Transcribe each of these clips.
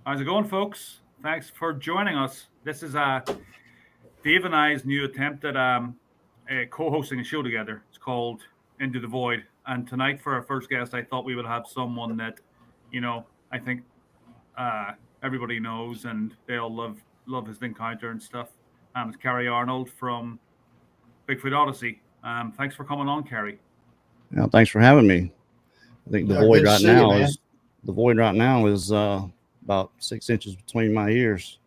How's it going, folks? Thanks for joining us. This is Dave and I's new attempt at co-hosting a show together. It's called Into the Void. And tonight, for our first guest, I thought we would have someone that, I think uh, everybody knows and they all love his encounter and stuff. It's Kerry Arnold from Bigfoot Odyssey. Thanks for coming on, Kerry. Yeah, thanks for having me. I think Yeah, good to see you, man. the void right now is about 6 inches between my ears.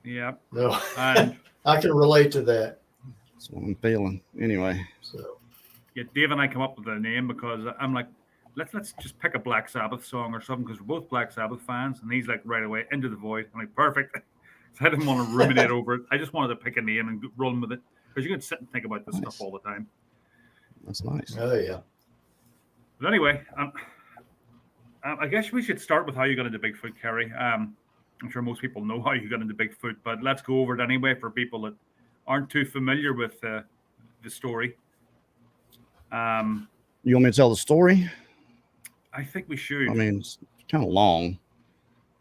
Yeah, No, and I can relate to that. That's what I'm feeling. Anyway, So, yeah, Dave and I come up with a name because I'm like, let's just pick a Black Sabbath song or something because we're both Black Sabbath fans, and he's like right away Into the Void. I'm like, perfect. So I didn't want to ruminate over it. I just wanted to pick a name and run with it because you can sit and think about this stuff nice. all the time. That's nice. oh yeah. But anyway, I guess we should start with how you got into Bigfoot, Kerry. I'm sure most people know how you got into Bigfoot, but let's go over it anyway for people that aren't too familiar with the story. Um, You want me to tell the story? I think we should. I mean, it's kind of long.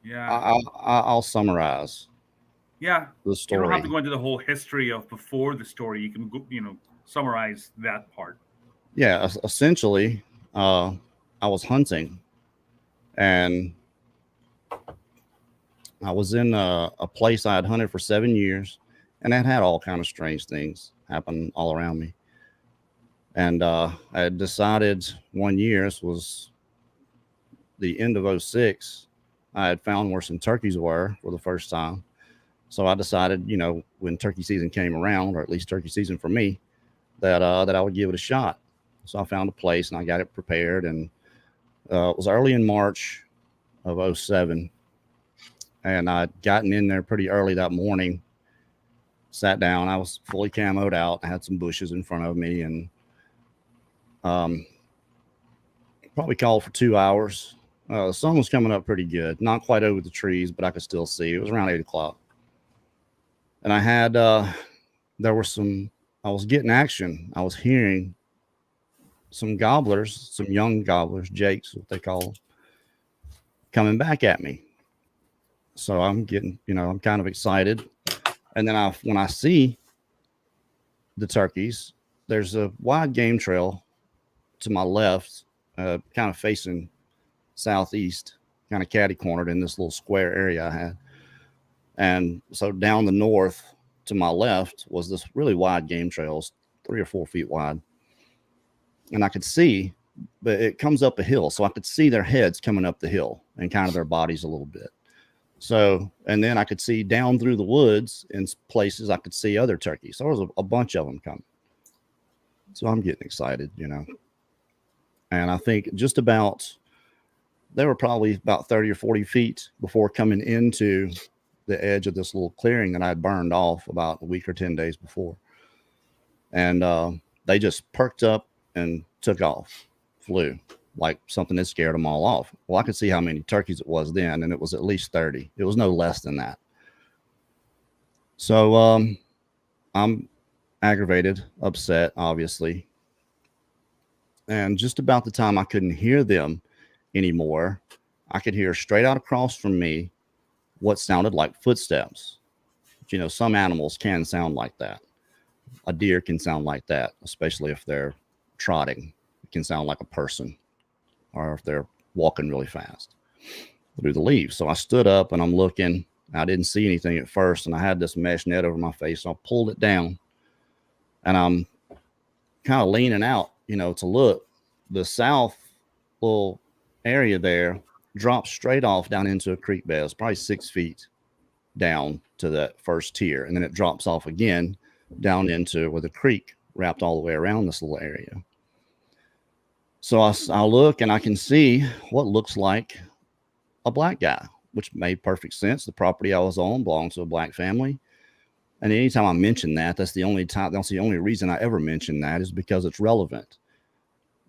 Yeah. I'll summarize Yeah, the you don't have story. to go into the whole history of before the story. You can go, summarize that part. Yeah, essentially, I was hunting, and I was in a place I had hunted for 7 years, and that had all kind of strange things happen all around me. And I had decided one year, this was the end of '06, I had found where some turkeys were for the first time. So I decided, when turkey season came around, or at least turkey season for me, that I would give it a shot. So I found a place and I got it prepared, and it was early in March of '07, and I'd gotten in there pretty early that morning. Sat down. I was fully camoed out. I had some bushes in front of me, and um, probably called for 2 hours. The sun was coming up pretty good, not quite over the trees, but I could still see. It was around 8 o'clock, and I had there were some. I was getting action. I was hearing some gobblers, some young gobblers, jakes, what they call them, coming back at me. So I'm getting, I'm kind of excited. And then when I see the turkeys, there's a wide game trail to my left, kind of facing southeast, kind of catty cornered in this little square area I had. And so down the north to my left was this really wide game trail, 3 or 4 feet wide. And I could see, but it comes up a hill. So I could see their heads coming up the hill and kind of their bodies a little bit. So, and then I could see down through the woods in places I could see other turkeys. So there was a bunch of them coming. So I'm getting excited, And I think they were probably about 30 or 40 feet before coming into the edge of this little clearing that I'd burned off about a week or 10 days before. And they just perked up and took off, flew like something that scared them all off. Well, I could see how many turkeys it was then, and it was at least 30. It was no less than that. So I'm aggravated, upset, obviously. And just about the time I couldn't hear them anymore, I could hear straight out across from me what sounded like footsteps. Some animals can sound like that. A deer can sound like that, especially if they're trotting. It can sound like a person, or if they're walking really fast through the leaves. So I stood up and I'm looking. I didn't see anything at first, and I had this mesh net over my face. So I pulled it down, and I'm kind of leaning out, to look. The south little area there drops straight off down into a creek bed. It's probably 6 feet down to that first tier, and then it drops off again down into where the creek wrapped all the way around this little area. So I look and I can see what looks like a black guy, which made perfect sense. The property I was on belonged to a black family. And anytime I mention that, that's the only reason I ever mention that is because it's relevant.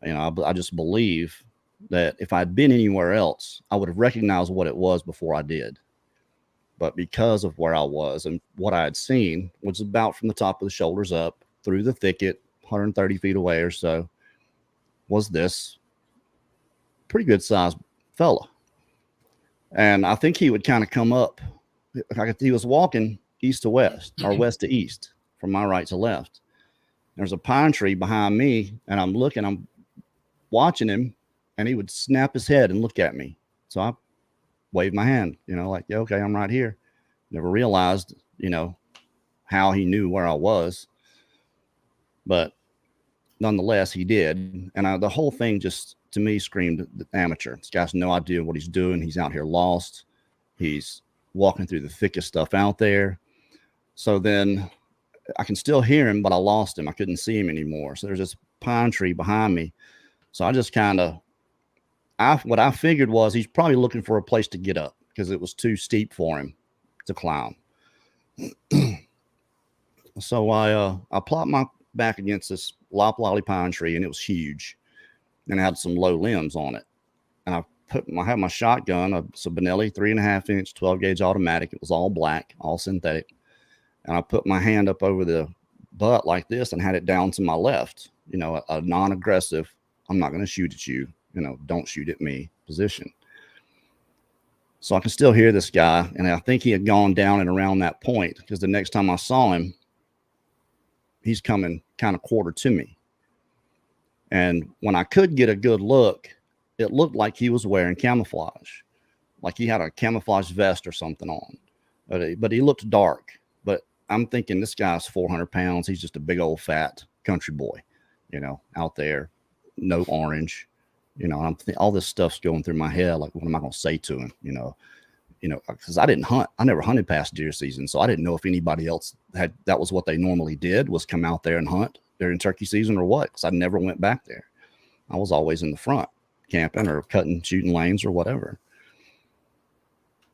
I just believe that if I'd been anywhere else, I would have recognized what it was before I did. But because of where I was and what I had seen, was about from the top of the shoulders up through the thicket, 130 feet away or so, was this pretty good sized fella. And I think he would kind of come up. He was walking east to west or west to east from my right to left. There's a pine tree behind me, and I'm watching him, and he would snap his head and look at me. So I waved my hand, like, yeah, okay, I'm right here. Never realized, how he knew where I was. But nonetheless, he did. And the whole thing just, to me, screamed amateur. This guy's no idea what he's doing. He's out here lost. He's walking through the thickest stuff out there. So then I can still hear him, but I lost him. I couldn't see him anymore. So there's this pine tree behind me. So I just what I figured was he's probably looking for a place to get up because it was too steep for him to climb. So I plopped my back against this loblolly pine tree, and it was huge, and it had some low limbs on it. And I had my shotgun, it's a Benelli 3.5 inch 12 gauge automatic. It was all black, all synthetic. And I put my hand up over the butt like this and had it down to my left, a non-aggressive, I'm not going to shoot at you, don't shoot at me position. So I can still hear this guy. And I think he had gone down and around that point because the next time I saw him, he's coming kind of quarter to me. And when I could get a good look, it looked like he was wearing camouflage, like he had a camouflage vest or something on, but he looked dark. But I'm thinking this guy's 400 pounds. He's just a big old fat country boy, out there, no orange, all this stuff's going through my head. Like, what am I going to say to him? Because I didn't hunt. I never hunted past deer season. So I didn't know if anybody else that was what they normally did, was come out there and hunt during turkey season or what. Because I never went back there. I was always in the front, camping or shooting lanes or whatever.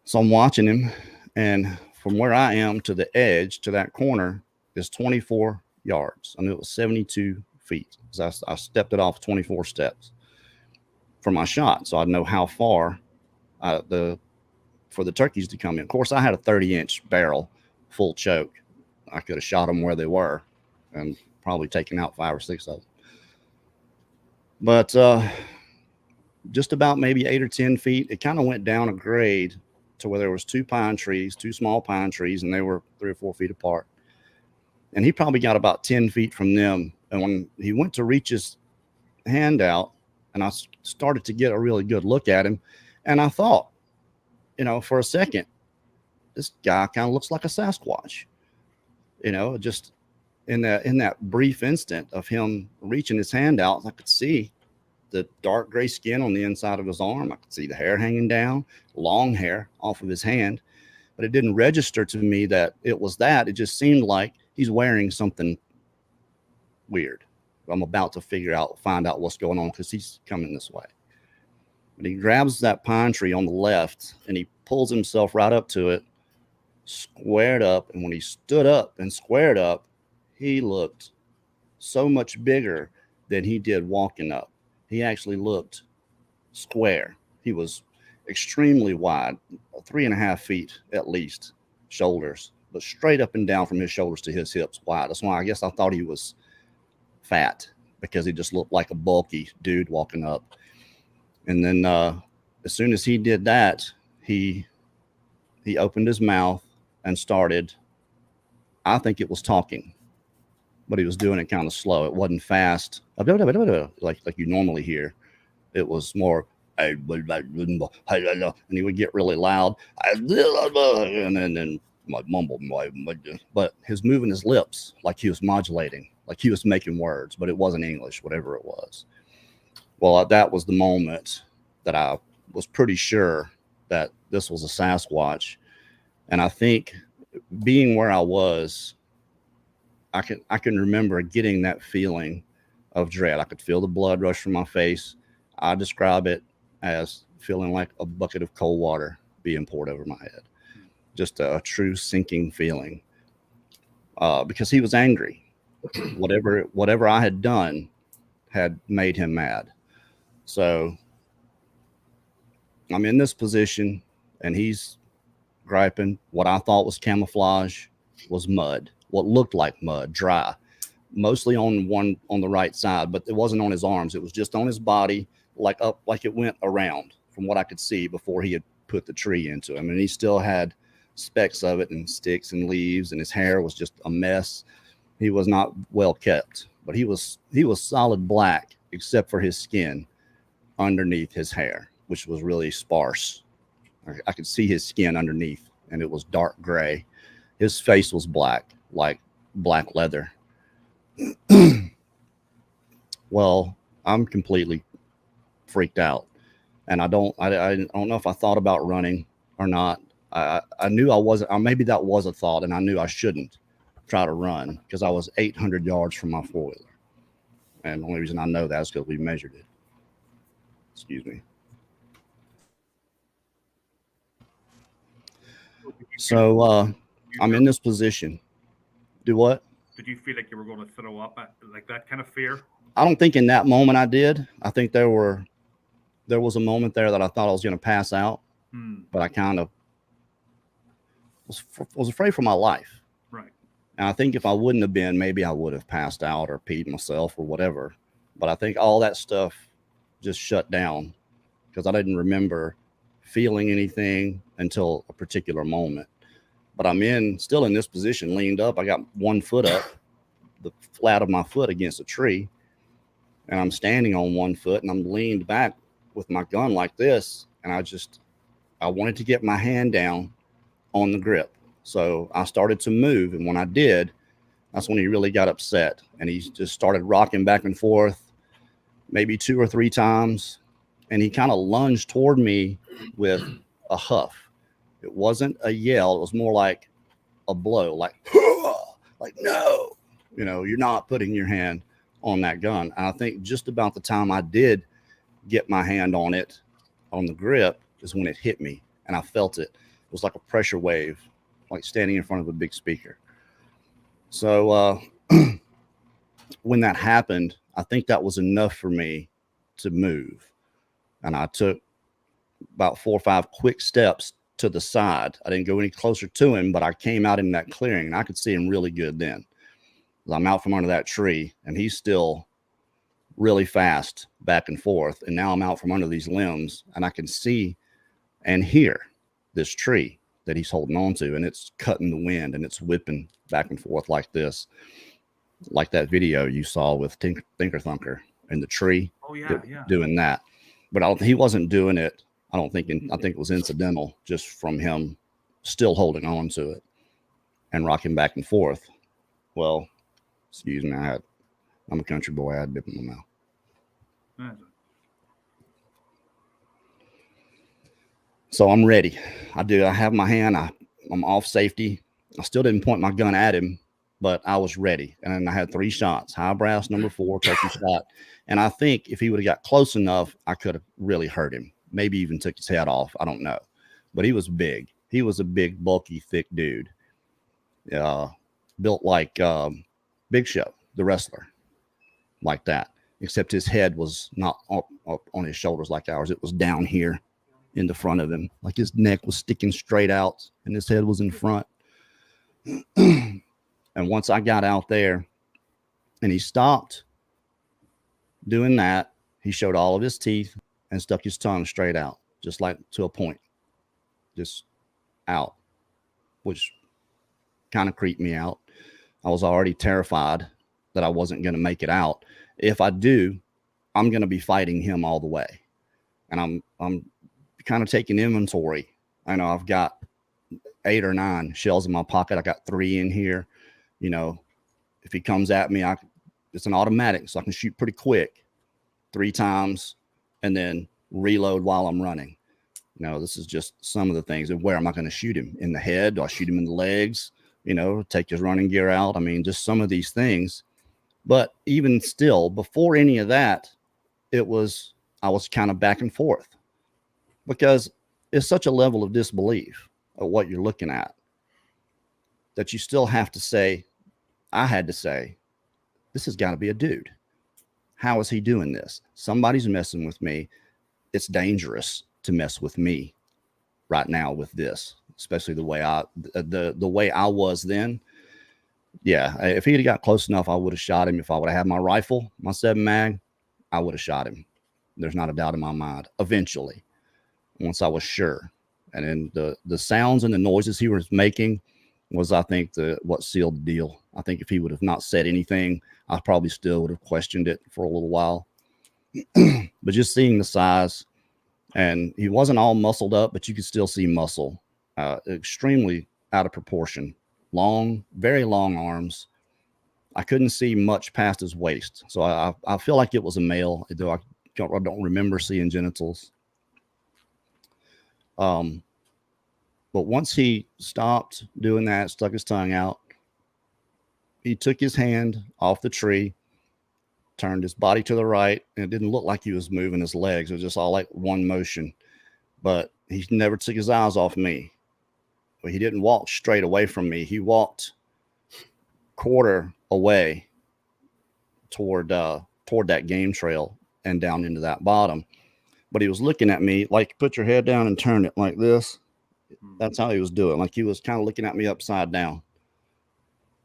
So I'm watching him, and from where I am to the edge to that corner is 24 yards. I knew it was 72 feet. I stepped it off 24 steps for my shot. So I'd know how far for the turkeys to come in. Of course, I had a 30-inch barrel, full choke. I could have shot them where they were and probably taken out 5 or 6 of them. But just about maybe 8 or 10 feet, it kind of went down a grade to where there was two small pine trees, and they were 3 or 4 feet apart. And he probably got about 10 feet from them. And when he went to reach his hand out, and I started to get a really good look at him, and I thought, for a second, this guy kind of looks like a Sasquatch, just in that brief instant of him reaching his hand out, I could see the dark gray skin on the inside of his arm. I could see the hair hanging down, long hair off of his hand, but it didn't register to me that it was that. It just seemed like he's wearing something weird. I'm about to find out what's going on because he's coming this way. But he grabs that pine tree on the left and he pulls himself right up to it, squared up. And when he stood up and squared up, he looked so much bigger than he did walking up. He actually looked square. He was extremely wide, 3.5 feet at least, shoulders, but straight up and down from his shoulders to his hips wide. That's why I guess I thought he was fat, because he just looked like a bulky dude walking up. And then as soon as he did that, he opened his mouth and started, I think it was talking, but he was doing it kind of slow. It wasn't fast, like you normally hear. It was more, and he would get really loud, and then mumble, but he was moving his lips like he was modulating, like he was making words, but it wasn't English, whatever it was. Well, that was the moment that I was pretty sure that this was a Sasquatch. And I think being where I was, I can remember getting that feeling of dread. I could feel the blood rush from my face. I describe it as feeling like a bucket of cold water being poured over my head. Just a true sinking feeling. Because he was angry. Whatever I had done had made him mad. So I'm in this position and he's griping. What I thought was camouflage was mud, what looked like mud, dry, mostly on the right side, but it wasn't on his arms. It was just on his body, like it went around from what I could see before he had put the tree into him. And he still had specks of it and sticks and leaves, and his hair was just a mess. He was not well kept, but he was solid black except for his skin underneath his hair, which was really sparse. I could see his skin underneath, and it was dark gray. His face was black, like black leather. Well, I'm completely freaked out, and I don't know if I thought about running or not. I knew I wasn't, or maybe that was a thought, and I knew I shouldn't try to run because I was 800 yards from my four-wheeler. And the only reason I know that is because we measured it. Excuse me. So I'm in this position. Do what? Did you feel like you were going to throw up at like that kind of fear? I don't think in that moment I did. I think there was a moment there that I thought I was going to pass out, but I kind of was afraid for my life. Right. And I think if I wouldn't have been, maybe I would have passed out or peed myself or whatever. But I think all that stuff just shut down because I didn't remember feeling anything until a particular moment. But I'm still in this position, leaned up. I got one foot up, the flat of my foot against a tree, and I'm standing on one foot, and I'm leaned back with my gun like this. And I wanted to get my hand down on the grip. So I started to move. And when I did, that's when he really got upset. And he just started rocking back and forth, maybe 2 or 3 times. And he kind of lunged toward me with a huff. It wasn't a yell. It was more like a blow, like no, you're not putting your hand on that gun. And I think just about the time I did get my hand on it, on the grip, is when it hit me. And I felt it. It was like a pressure wave, like standing in front of a big speaker. So when that happened, I think that was enough for me to move. And I took about 4 or 5 quick steps to the side. I didn't go any closer to him, but I came out in that clearing, and I could see him really good then. I'm out from under that tree, and he's still really fast back and forth. And now I'm out from under these limbs, and I can see and hear this tree that he's holding on to, and it's cutting the wind, and it's whipping back and forth like this, like that video you saw with Thinker Thunker and the tree. Oh yeah, yeah. Doing that. But he wasn't doing it. I think it was incidental, just from him still holding on to it and rocking back and forth. Well, excuse me, I'm a country boy. I had a dip in my mouth. So I'm ready. I have my hand. I'm off safety. I still didn't point my gun at him, but I was ready. And then I had 3 shots, high brass number 4, turkey shot. And I think if he would have got close enough, I could have really hurt him. Maybe even took his head off. I don't know. But he was big. He was a big, bulky, thick dude. Built like Big Show, the wrestler. Like that. Except his head was not up on his shoulders like ours. It was down here in the front of him. Like his neck was sticking straight out and his head was in front. And once I got out there and he stopped doing that, he showed all of his teeth and stuck his tongue straight out, just like to a point, just out, which kind of creeped me out. I was already terrified that I wasn't going to make it out. If I do, I'm going to be fighting him all the way. And I'm kind of taking inventory. I know I've got 8 or 9 shells in my pocket. I got 3 in here. If he comes at me, it's an automatic, so I can shoot pretty quick 3 times and then reload while I'm running. This is just some of the things. And where am I going to shoot him? In the head? Do I shoot him in the legs? Take his running gear out. I mean, just some of these things. But even still, before any of that, I was kind of back and forth because it's such a level of disbelief of what you're looking at that you still have to say, I had to say, this has got to be a dude. How is he doing this? Somebody's messing with me. It's dangerous to mess with me right now with this, especially the way I was then. Yeah, if he'd got close enough, I would have shot him. If I would have had my rifle, my 7 mag, I would have shot him. There's not a doubt in my mind. Eventually, once I was sure. And then the sounds and the noises he was making was, I think, what sealed the deal. I think if he would have not said anything, I probably still would have questioned it for a little while. But just seeing the size, and he wasn't all muscled up, but you could still see muscle, extremely out of proportion, long, very long arms. I couldn't see much past his waist. So I feel like it was a male, though I don't remember seeing genitals. But once he stopped doing that, stuck his tongue out, he took his hand off the tree, turned his body to the right, and it didn't look like he was moving his legs. It was just all like one motion. But he never took his eyes off me. But he didn't walk straight away from me. He walked quarter away toward that game trail and down into that bottom. But he was looking at me like, put your head down and turn it like this. That's how he was doing. Like he was kind of looking at me upside down.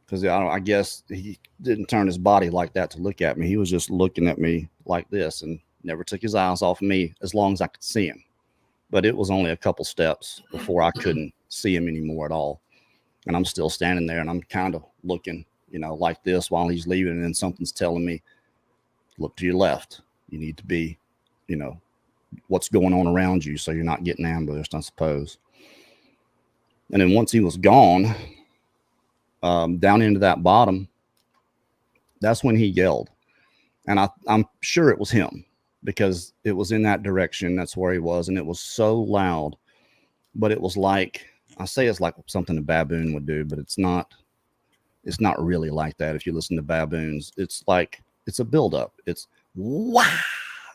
Because I guess he didn't turn his body like that to look at me. He was just looking at me like this and never took his eyes off me as long as I could see him. But it was only a couple steps before I couldn't see him anymore at all. And I'm still standing there and I'm kind of looking, like this while he's leaving. And then something's telling me, look to your left. You need to be, what's going on around you so you're not getting ambushed, I suppose. And then once he was gone, down into that bottom, that's when he yelled. And I'm sure it was him because it was in that direction. That's where he was. And it was so loud, but it was like, I say it's like something a baboon would do, but it's not really like that. If you listen to baboons, it's like, it's a buildup. It's wow,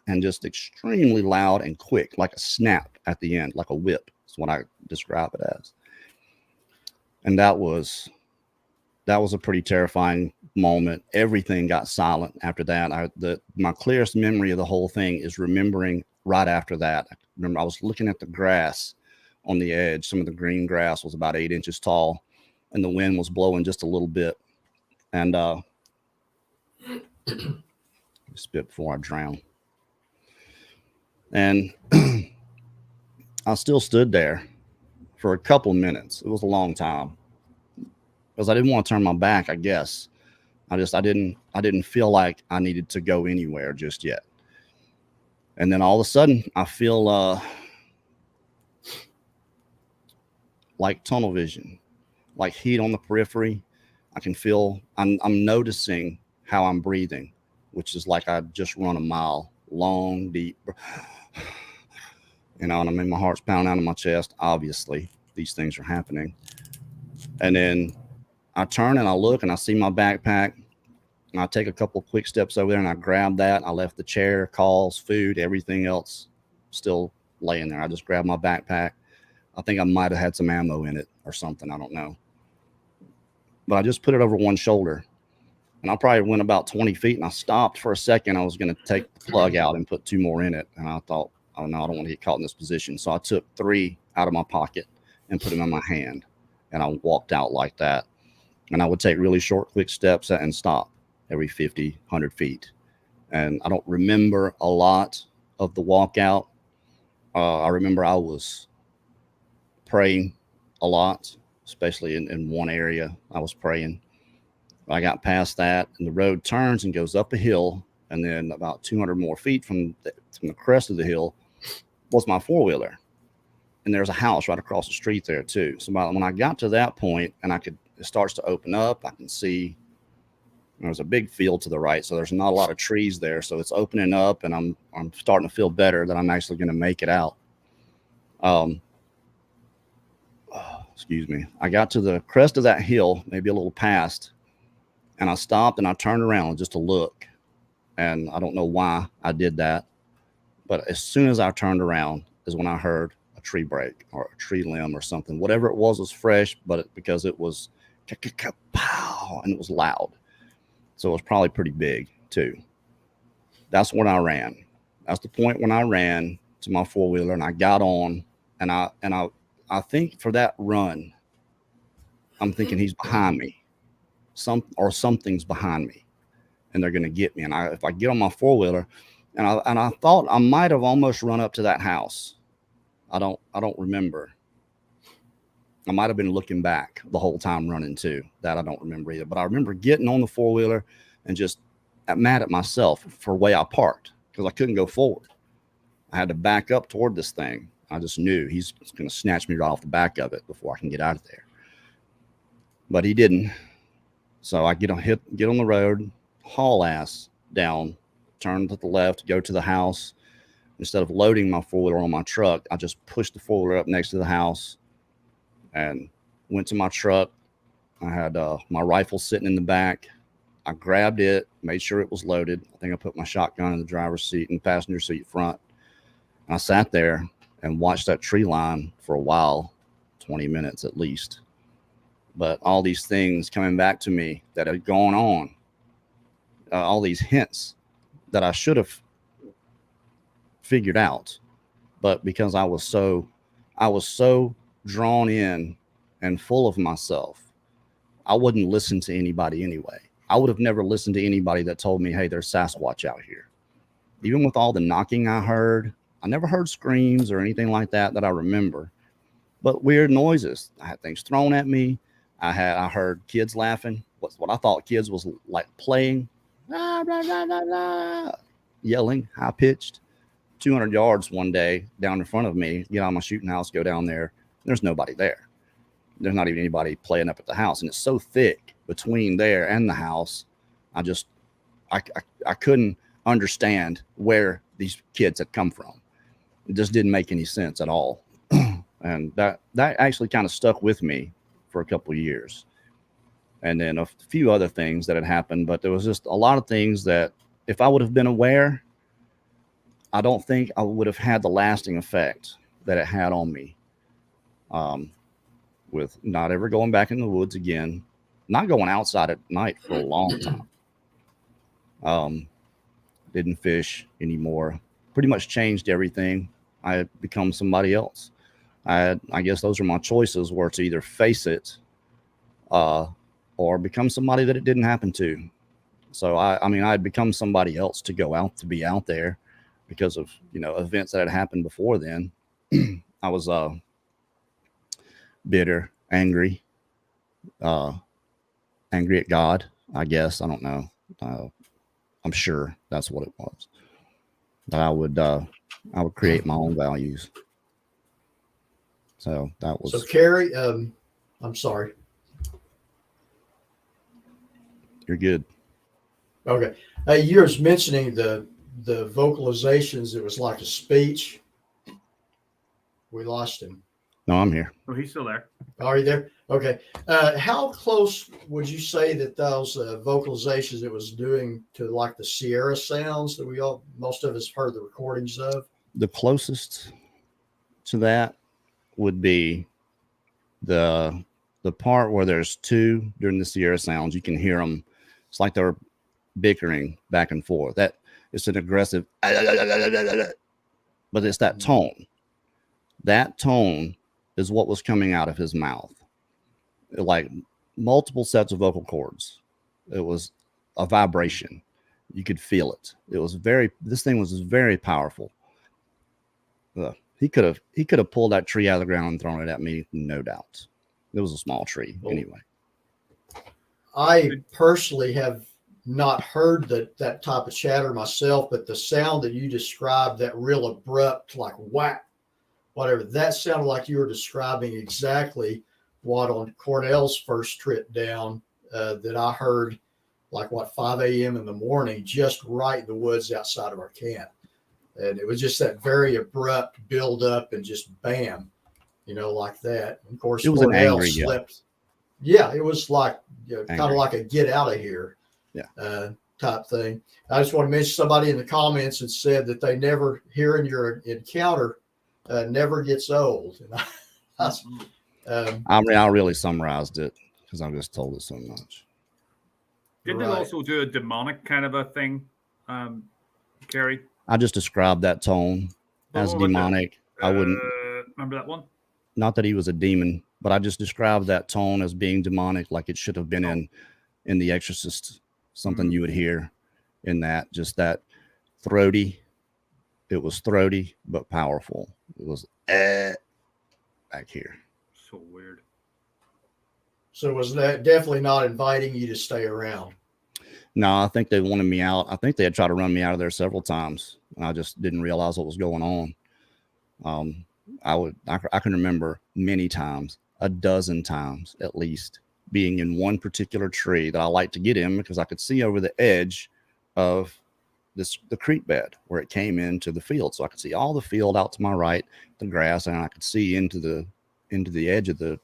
and just extremely loud and quick, like a snap at the end, like a whip. That's what I describe it as. And that was a pretty terrifying moment. Everything got silent after that. My clearest memory of the whole thing is remembering right after that. I remember I was looking at the grass on the edge. Some of the green grass was about 8 inches tall, and the wind was blowing just a little bit. And spit before I drown. And I still stood there for a couple minutes. It was a long time because I didn't want to turn my back, I guess. I didn't feel like I needed to go anywhere just yet. And then all of a sudden I feel like tunnel vision, like heat on the periphery. I can feel, I'm noticing how I'm breathing, which is like I just run a mile, long, deep, and I mean, my heart's pounding out of my chest. Obviously, these things are happening. And then I turn and I look and I see my backpack. And I take a couple of quick steps over there and I grab that. I left the chair, calls, food, everything else still laying there. I just grabbed my backpack. I think I might have had some ammo in it or something. I don't know. But I just put it over one shoulder. And I probably went about 20 feet and I stopped for a second. I was going to take the plug out and put 2 more in it. And I thought, oh no, I don't want to get caught in this position. So I took 3 out of my pocket and put them in my hand. And I walked out like that. And I would take really short, quick steps and stop every 50, 100 feet. And I don't remember a lot of the walkout. I remember I was praying a lot, especially in one area. I was praying. I got past that and the road turns and goes up a hill. And then about 200 more feet from the crest of the hill was my 4-wheeler. And there's a house right across the street there too. So when I got to that point and it starts to open up, I can see there's a big field to the right. So there's not a lot of trees there. So it's opening up and I'm starting to feel better that I'm actually going to make it out. Excuse me. I got to the crest of that hill, maybe a little past, and I stopped and I turned around just to look. And I don't know why I did that. But as soon as I turned around is when I heard a tree break or a tree limb or something. Whatever it was fresh, but because it was pow, and it was loud. So it was probably pretty big too. That's when I ran. That's the point when I ran to my 4-wheeler and I got on and I think for that run, I'm thinking he's behind me. Something's behind me and they're going to get me. And if I get on my 4-wheeler and I thought I might have almost run up to that house. I don't remember. I might have been looking back the whole time running too. That I don't remember either. But I remember getting on the 4-wheeler and just mad at myself for the way I parked because I couldn't go forward. I had to back up toward this thing. I just knew he's going to snatch me right off the back of it before I can get out of there. But he didn't. So I get on the road, haul ass down, turn to the left, go to the house. Instead of loading my 4-wheeler on my truck, I just pushed the 4-wheeler up next to the house and went to my truck. I had my rifle sitting in the back. I grabbed it, made sure it was loaded. I think I put my shotgun in the driver's seat and passenger seat front. And I sat there and watched that tree line for a while, 20 minutes at least. But all these things coming back to me that had gone on, all these hints that I should have figured out, but because I was so drawn in and full of myself, I wouldn't listen to anybody anyway. I would have never listened to anybody that told me, hey, there's Sasquatch out here. Even with all the knocking I heard, I never heard screams or anything like that I remember, but weird noises. I had things thrown at me. I heard kids laughing. What I thought kids was like playing, yelling, high pitched. 200 yards one day down in front of me, get out of my shooting house, go down there. There's nobody there. There's not even anybody playing up at the house. And it's so thick between there and the house. I couldn't understand where these kids had come from. It just didn't make any sense at all. And that actually kind of stuck with me for a couple of years. And then a few other things that had happened, but there was just a lot of things that if I would have been aware, I don't think I would have had the lasting effect that it had on me, with not ever going back in the woods again, not going outside at night for a long time. Didn't fish anymore. Pretty much changed everything. I had become somebody else. I guess those are my choices, were to either face it or become somebody that it didn't happen to. So I mean, I had become somebody else to go out, to be out there, because of, events that had happened before then. I was bitter, angry at God, I guess. I don't know. I'm sure that's what it was. That I would create my own values. So that was. So Kerry, I'm sorry. You're good. Okay. You was mentioning the vocalizations. It was like a speech. We lost him. No, I'm here. Oh, he's still there. Are you there? Okay. How close would you say that those vocalizations it was doing to like the Sierra sounds that most of us heard the recordings of? The closest to that would be the part where there's two during the Sierra sounds. You can hear them. It's like they're bickering back and forth. That it's an aggressive, but it's that tone. That tone is what was coming out of his mouth. Like multiple sets of vocal cords. It was a vibration. You could feel it. This thing was very powerful. He could have pulled that tree out of the ground and thrown it at me, no doubt. It was a small tree anyway. I personally have not heard that type of chatter myself, but the sound that you described, that real abrupt, like whack, whatever, that sounded like you were describing exactly what on Cornell's first trip down that I heard, like 5 a.m. in the morning, just right in the woods outside of our camp. And it was just that very abrupt build up and just bam, like that. And of course, it was an angry slept. Yeah, it was like kind of like a get out of here type thing. I just want to mention somebody in the comments that said that they never hearing your encounter never gets old. And I really summarized it because I just told it so much. Didn't it also do a demonic kind of a thing, Kerry? I just described that tone as demonic. I wouldn't remember that one. Not that he was a demon, but I just described that tone as being demonic, like it should have been in The Exorcist. Something you would hear in that, just that throaty. It was throaty but powerful. It was back here. So weird. So was that definitely not inviting you to stay around? No, I think they wanted me out. I think they had tried to run me out of there several times, and I just didn't realize what was going on. I can remember many times, a dozen times at least, being in one particular tree that I liked to get in because I could see over the edge of the creek bed where it came into the field. So I could see all the field out to my right, the grass, and I could see into the edge of the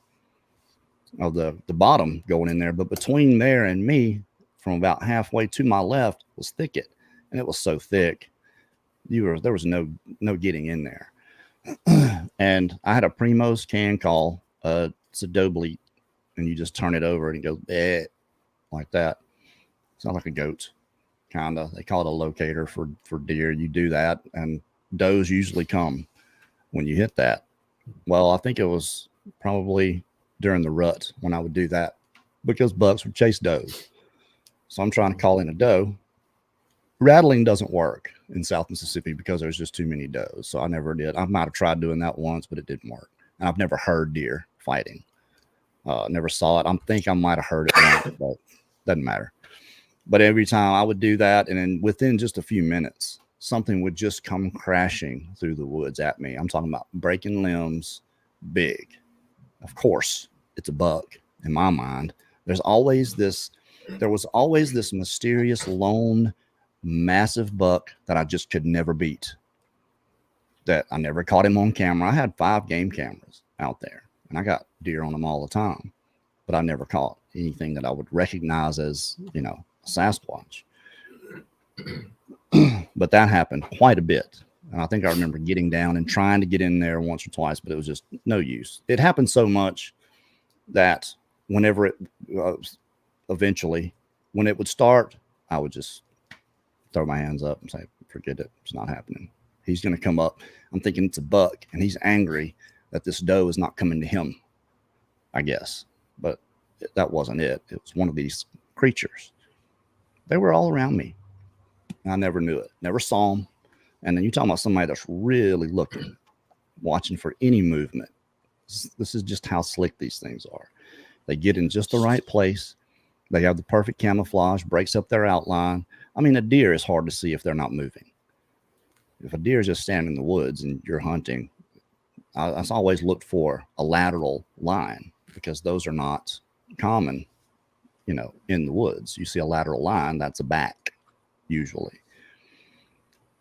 bottom going in there. But between there and me, from about halfway to my left, was thicket, and it was so thick there was no getting in there. And I had a Primos can call, it's a doe bleat, and you just turn it over and it goes bleh, like that. Sounds like a goat, kind of. They call it a locator for deer. You do that, and does usually come when you hit that. Well, I think it was probably during the rut when I would do that, because bucks would chase does. So I'm trying to call in a doe. Rattling doesn't work in South Mississippi because there's just too many does. So I never did. I might have tried doing that once, but it didn't work. And I've never heard deer fighting. Never saw it. I think I might have heard it once, but doesn't matter. But every time I would do that, and then within just a few minutes, something would just come crashing through the woods at me. I'm talking about breaking limbs, big. Of course, it's a buck in my mind. There was always this mysterious lone massive buck that I just could never beat, that I never caught him on camera. I had 5 game cameras out there, and I got deer on them all the time, but I never caught anything that I would recognize as, a Sasquatch. But that happened quite a bit. And I think I remember getting down and trying to get in there once or twice, but it was just no use. It happened so much that whenever it eventually, when it would start, I would just throw my hands up and say, forget it. It's not happening. He's going to come up. I'm thinking it's a buck, and he's angry that this doe is not coming to him, I guess. But that wasn't it. It was one of these creatures. They were all around me. I never knew it. Never saw them. And then you're talking about somebody that's really looking, watching for any movement. This is just how slick these things are. They get in just the right place. They have the perfect camouflage, breaks up their outline. I mean, a deer is hard to see if they're not moving. If a deer is just standing in the woods and you're hunting, I always looked for a lateral line, because those are not common, in the woods. You see a lateral line, that's a back, usually.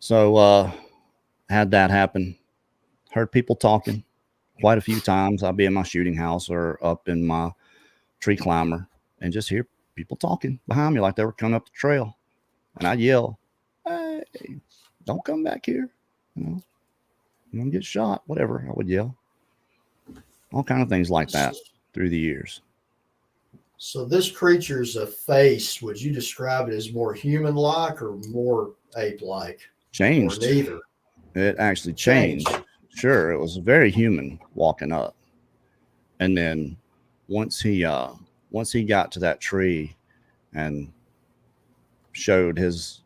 So had that happen. Heard people talking quite a few times. I'd be in my shooting house or up in my tree climber and just hear people talking behind me like they were coming up the trail. And I'd yell, hey, don't come back here. You're going to get shot, whatever. I would yell. All kind of things like that through the years. So this creature's face, would you describe it as more human-like or more ape-like? Changed. Or neither? It actually changed. Sure, it was very human walking up. And then once he got to that tree and showed his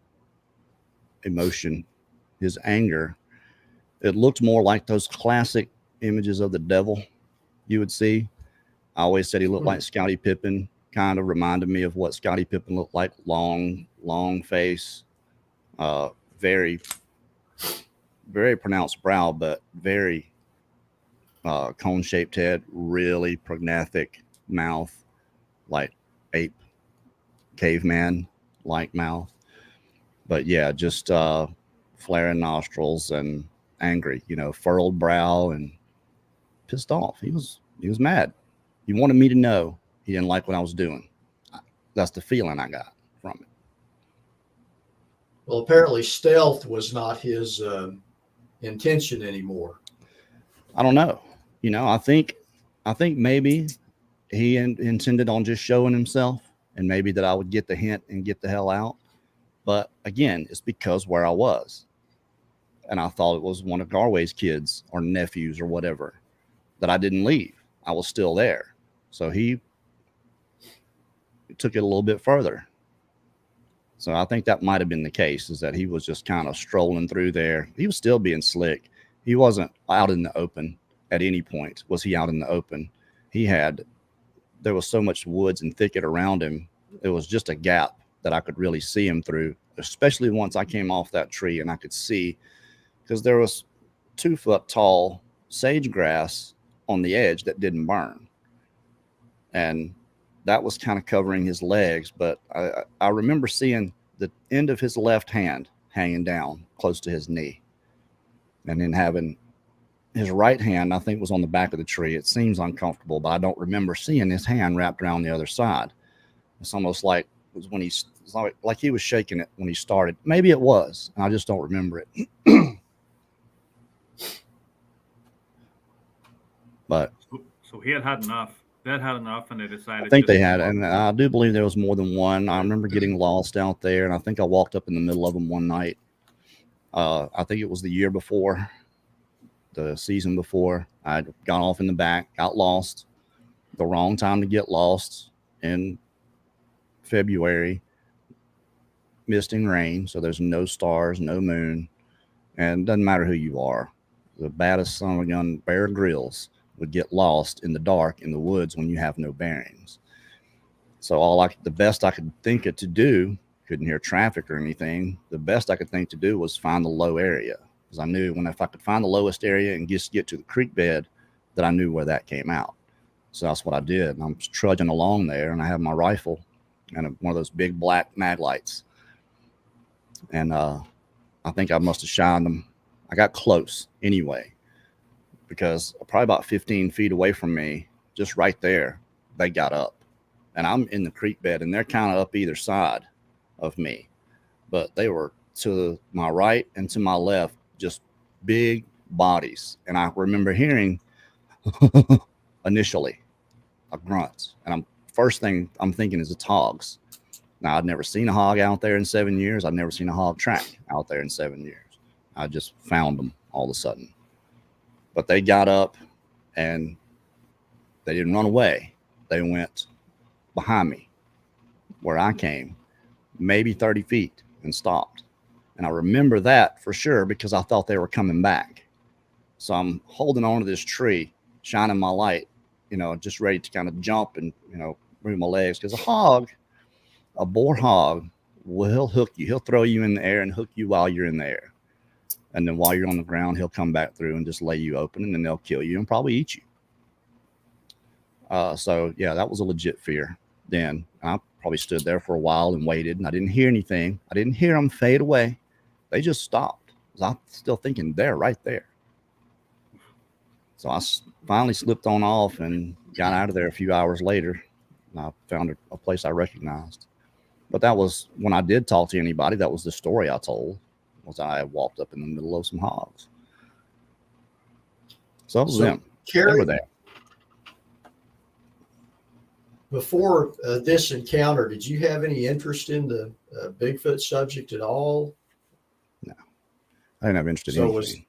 emotion, his anger, it looked more like those classic images of the devil you would see. I always said he looked like Scottie Pippen. Kind of reminded me of what Scottie Pippen looked like. Long face, very, very pronounced brow, but very cone-shaped head, really prognathic mouth, like ape, caveman-like mouth. But yeah, just flaring nostrils and angry, furrowed brow and pissed off. He was mad. He wanted me to know he didn't like what I was doing. That's the feeling I got from it. Well, apparently stealth was not his intention anymore. I don't know. I think maybe he intended on just showing himself, and maybe that I would get the hint and get the hell out. But again, it's because where I was. And I thought it was one of Garway's kids or nephews or whatever, that I didn't leave. I was still there. So he took it a little bit further. So I think that might have been the case, is that he was just kind of strolling through there. He was still being slick. He wasn't out in the open at any point. Was he out in the open? He had there was so much woods and thicket around him. It was just a gap that I could really see him through, especially once I came off that tree and I could see, because there was 2 foot tall sage grass on the edge that didn't burn. And that was kind of covering his legs. But I remember seeing the end of his left hand hanging down close to his knee. And then having his right hand, I think, was on the back of the tree. It seems uncomfortable, but I don't remember seeing his hand wrapped around the other side. It's almost like it was when like he was shaking it when he started. Maybe it was. I just don't remember it. But So he had enough. They had enough, and they decided. I think they had, and I do believe there was more than one. I remember getting lost out there, and I think I walked up in the middle of them one night. I think it was the year before, the season before. I got off in the back, got lost. The wrong time to get lost in February. Misting rain, so there's no stars, no moon, and it doesn't matter who you are. The baddest son of a gun, Bear Grylls, would get lost in the dark in the woods when you have no bearings. So the best I could think of to do, couldn't hear traffic or anything. The best I could think to do was find the low area, because I knew if I could find the lowest area and just get to the creek bed, that I knew where that came out. So that's what I did. And I'm trudging along there, and I have my rifle and one of those big black mag lights. And I think I must have shined them. I got close anyway, because probably about 15 feet away from me, just right there, they got up. And I'm in the creek bed, and they're kind of up either side of me. But they were to my right and to my left, just big bodies. And I remember hearing initially a grunt. And first thing I'm thinking is it's hogs. Now, I'd never seen a hog out there in 7 years. I'd never seen a hog track out there in 7 years. I just found them all of a sudden. But they got up, and they didn't run away. They went behind me where I came, maybe 30 feet, and stopped. And I remember that for sure, because I thought they were coming back. So I'm holding on to this tree, shining my light, just ready to kind of jump and, move my legs. Because a boar hog, he'll hook you. He'll throw you in the air and hook you while you're in the air. And then while you're on the ground, he'll come back through and just lay you open, and then they'll kill you and probably eat you. So, yeah, that was a legit fear then. I probably stood there for a while and waited, and I didn't hear anything. I didn't hear them fade away. They just stopped. I'm still thinking they're right there. So I finally slipped on off and got out of there a few hours later. And I found a place I recognized. But that was when I did talk to anybody. That was the story I told, was I walked up in the middle of some hogs. So it was them. Kerry, they were there. Before this encounter, did you have any interest in the Bigfoot subject at all? No, I didn't have interest in anything.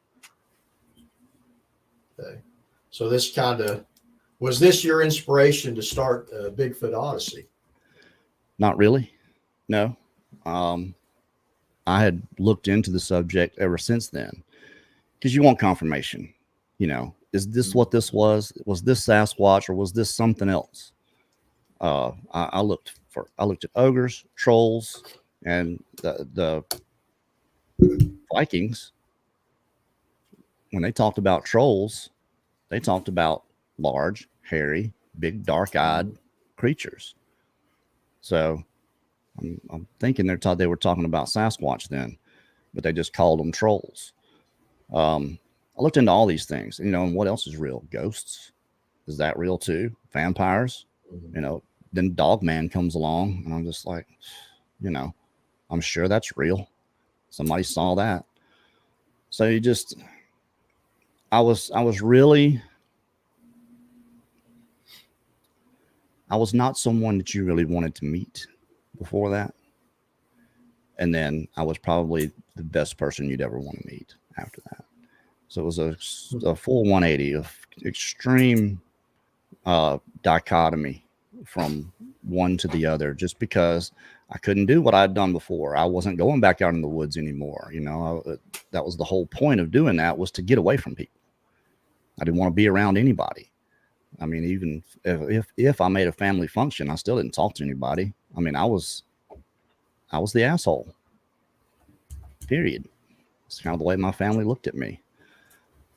Okay. So this was this your inspiration to start Bigfoot Odyssey? Not really. No. I had looked into the subject ever since then, because you want confirmation. Is this what this was? Was this Sasquatch, or was this something else? I looked at ogres, trolls, and the Vikings. When they talked about trolls, they talked about large, hairy, big, dark-eyed creatures. So I'm thinking they were talking about Sasquatch then, but they just called them trolls. I looked into all these things, and what else is real? Ghosts. Is that real too? Vampires. Then Dogman comes along, and I'm just like, I'm sure that's real. Somebody saw that. So I was not someone that you really wanted to meet before that. And then I was probably the best person you'd ever want to meet after that. So it was a full 180 of extreme dichotomy from one to the other, just because I couldn't do what I'd done before. I wasn't going back out in the woods anymore. That was the whole point of doing that, was to get away from people. I didn't want to be around anybody. I mean, even if I made a family function, I still didn't talk to anybody. I mean, I was the asshole. Period. It's kind of the way my family looked at me.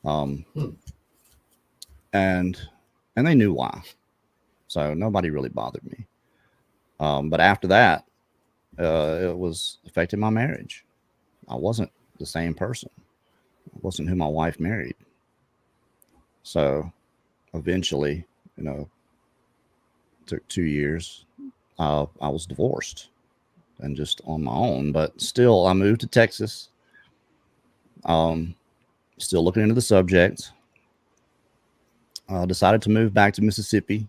And they knew why. So nobody really bothered me. But after that, it was affecting my marriage. I wasn't the same person. I wasn't who my wife married. So eventually, took 2 years. I was divorced and just on my own, but still I moved to Texas. Still looking into the subject. Decided to move back to Mississippi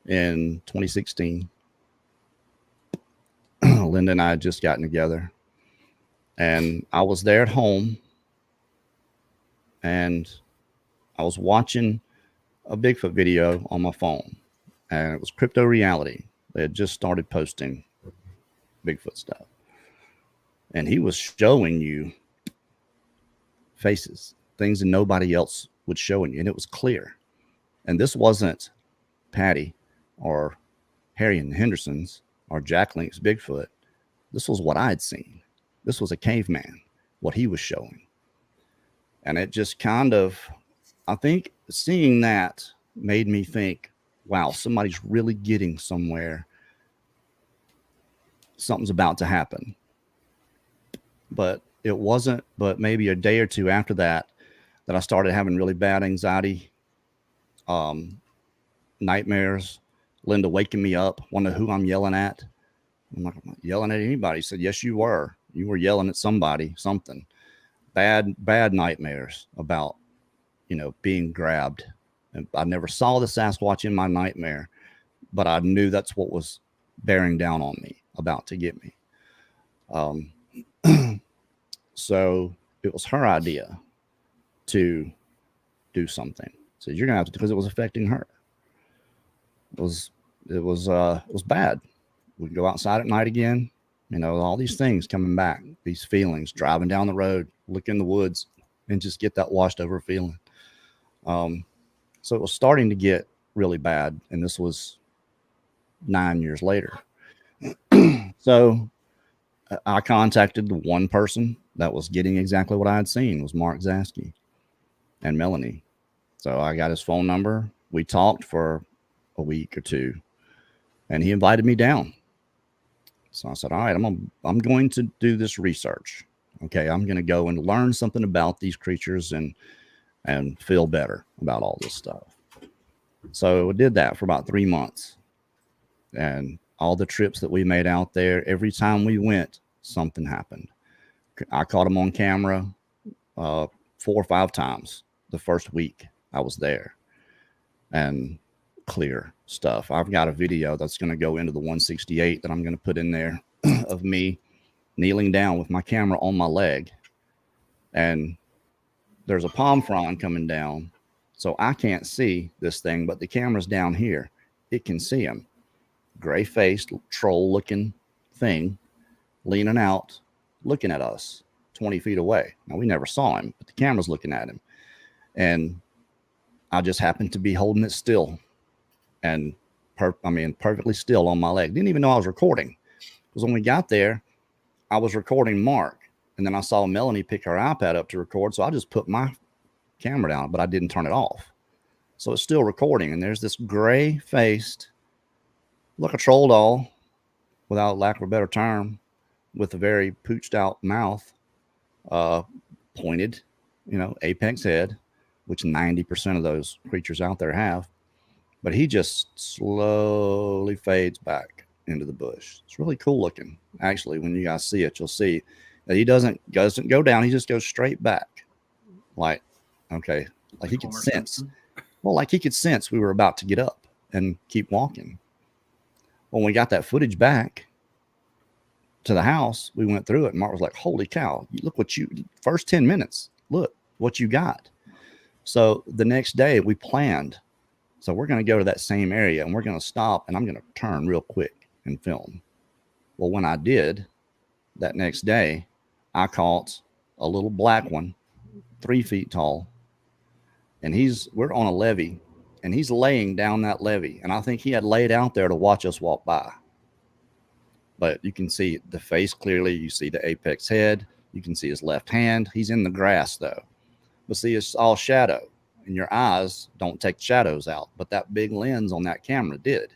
in 2016. Linda and I had just gotten together, and I was there at home, and I was watching a Bigfoot video on my phone, and it was Crypto Reality. They had just started posting Bigfoot stuff, and he was showing you faces, things that nobody else would show you, and it was clear. And this wasn't Patty or Harry and the Hendersons or Jack Link's Bigfoot. This was what I'd seen. This was a caveman, what he was showing. And it just kind of, I think seeing that made me think, wow, somebody's really getting somewhere. Something's about to happen. But it wasn't, but maybe a day or two after that I started having really bad anxiety, nightmares, Linda waking me up, wondering who I'm yelling at. I'm like, I'm not yelling at anybody. He said, yes, you were. You were yelling at somebody, something. Bad nightmares about, being grabbed. And I never saw the Sasquatch in my nightmare, but I knew that's what was bearing down on me, about to get me. So it was her idea to do something. So you're gonna have to, because it was affecting her. It was bad. We'd go outside at night again, all these things coming back, these feelings, driving down the road, look in the woods, and just get that washed over feeling. So it was starting to get really bad, and this was 9 years later. So I contacted the one person that was getting exactly what I had seen, was Mark Zaski and Melanie. So I got his phone number. We talked for a week or two, and he invited me down. So I said, all right, I'm going to do this research. Okay, I'm going to go and learn something about these creatures and feel better about all this stuff. So we did that for about 3 months. And all the trips that we made out there, every time we went, something happened. I caught him on camera 4 or 5 times the first week I was there. And clear stuff. I've got a video that's going to go into the 168 that I'm going to put in there of me kneeling down with my camera on my leg. And there's a palm frond coming down. So I can't see this thing, but the camera's down here. It can see him. Gray-faced, troll-looking thing leaning out, looking at us 20 feet away. Now, we never saw him, but the camera's looking at him. And I just happened to be holding it still. And perfectly still on my leg. Didn't even know I was recording. Because when we got there, I was recording Mark. And then I saw Melanie pick her iPad up to record. So I just put my camera down, but I didn't turn it off. So it's still recording. And there's this gray-faced, like a troll doll, without lack of a better term, with a very pooched out mouth, pointed, apex head, which 90% of those creatures out there have. But he just slowly fades back into the bush. It's really cool looking. Actually, when you guys see it, you'll see that he doesn't go down. He just goes straight back. Like, okay, like he could sense. Well, like he could sense we were about to get up and keep walking. When we got that footage back to the house, we went through it, and Mark was like, holy cow, look what first 10 minutes, look what you got. So the next day we planned. So we're going to go to that same area, and we're going to stop, and I'm going to turn real quick and film. Well, when I did, that next day, I caught a little black one, 3 feet tall, and we're on a levee, and he's laying down that levee. And I think he had laid out there to watch us walk by. But you can see the face clearly. You see the apex head. You can see his left hand. He's in the grass, though. But see, it's all shadow. And your eyes don't take shadows out. But that big lens on that camera did.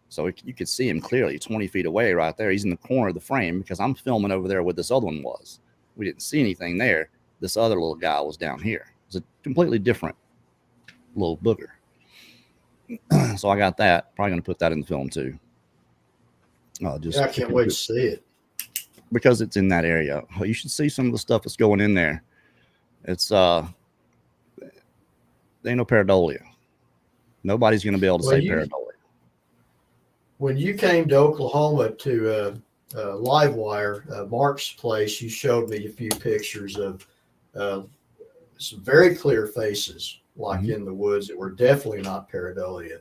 So you could see him clearly 20 feet away right there. He's in the corner of the frame because I'm filming over there where this other one was. We didn't see anything there. This other little guy was down here. It was a completely different little booger. So I got that. Probably going to put that in the film too. I can't wait to see it. Because it's in that area. You should see some of the stuff that's going in there. It's there ain't no pareidolia. Nobody's going to be able to say pareidolia. When you came to Oklahoma to Livewire, Mark's place, you showed me a few pictures of some very clear faces, like in the woods, that were definitely not pareidolia.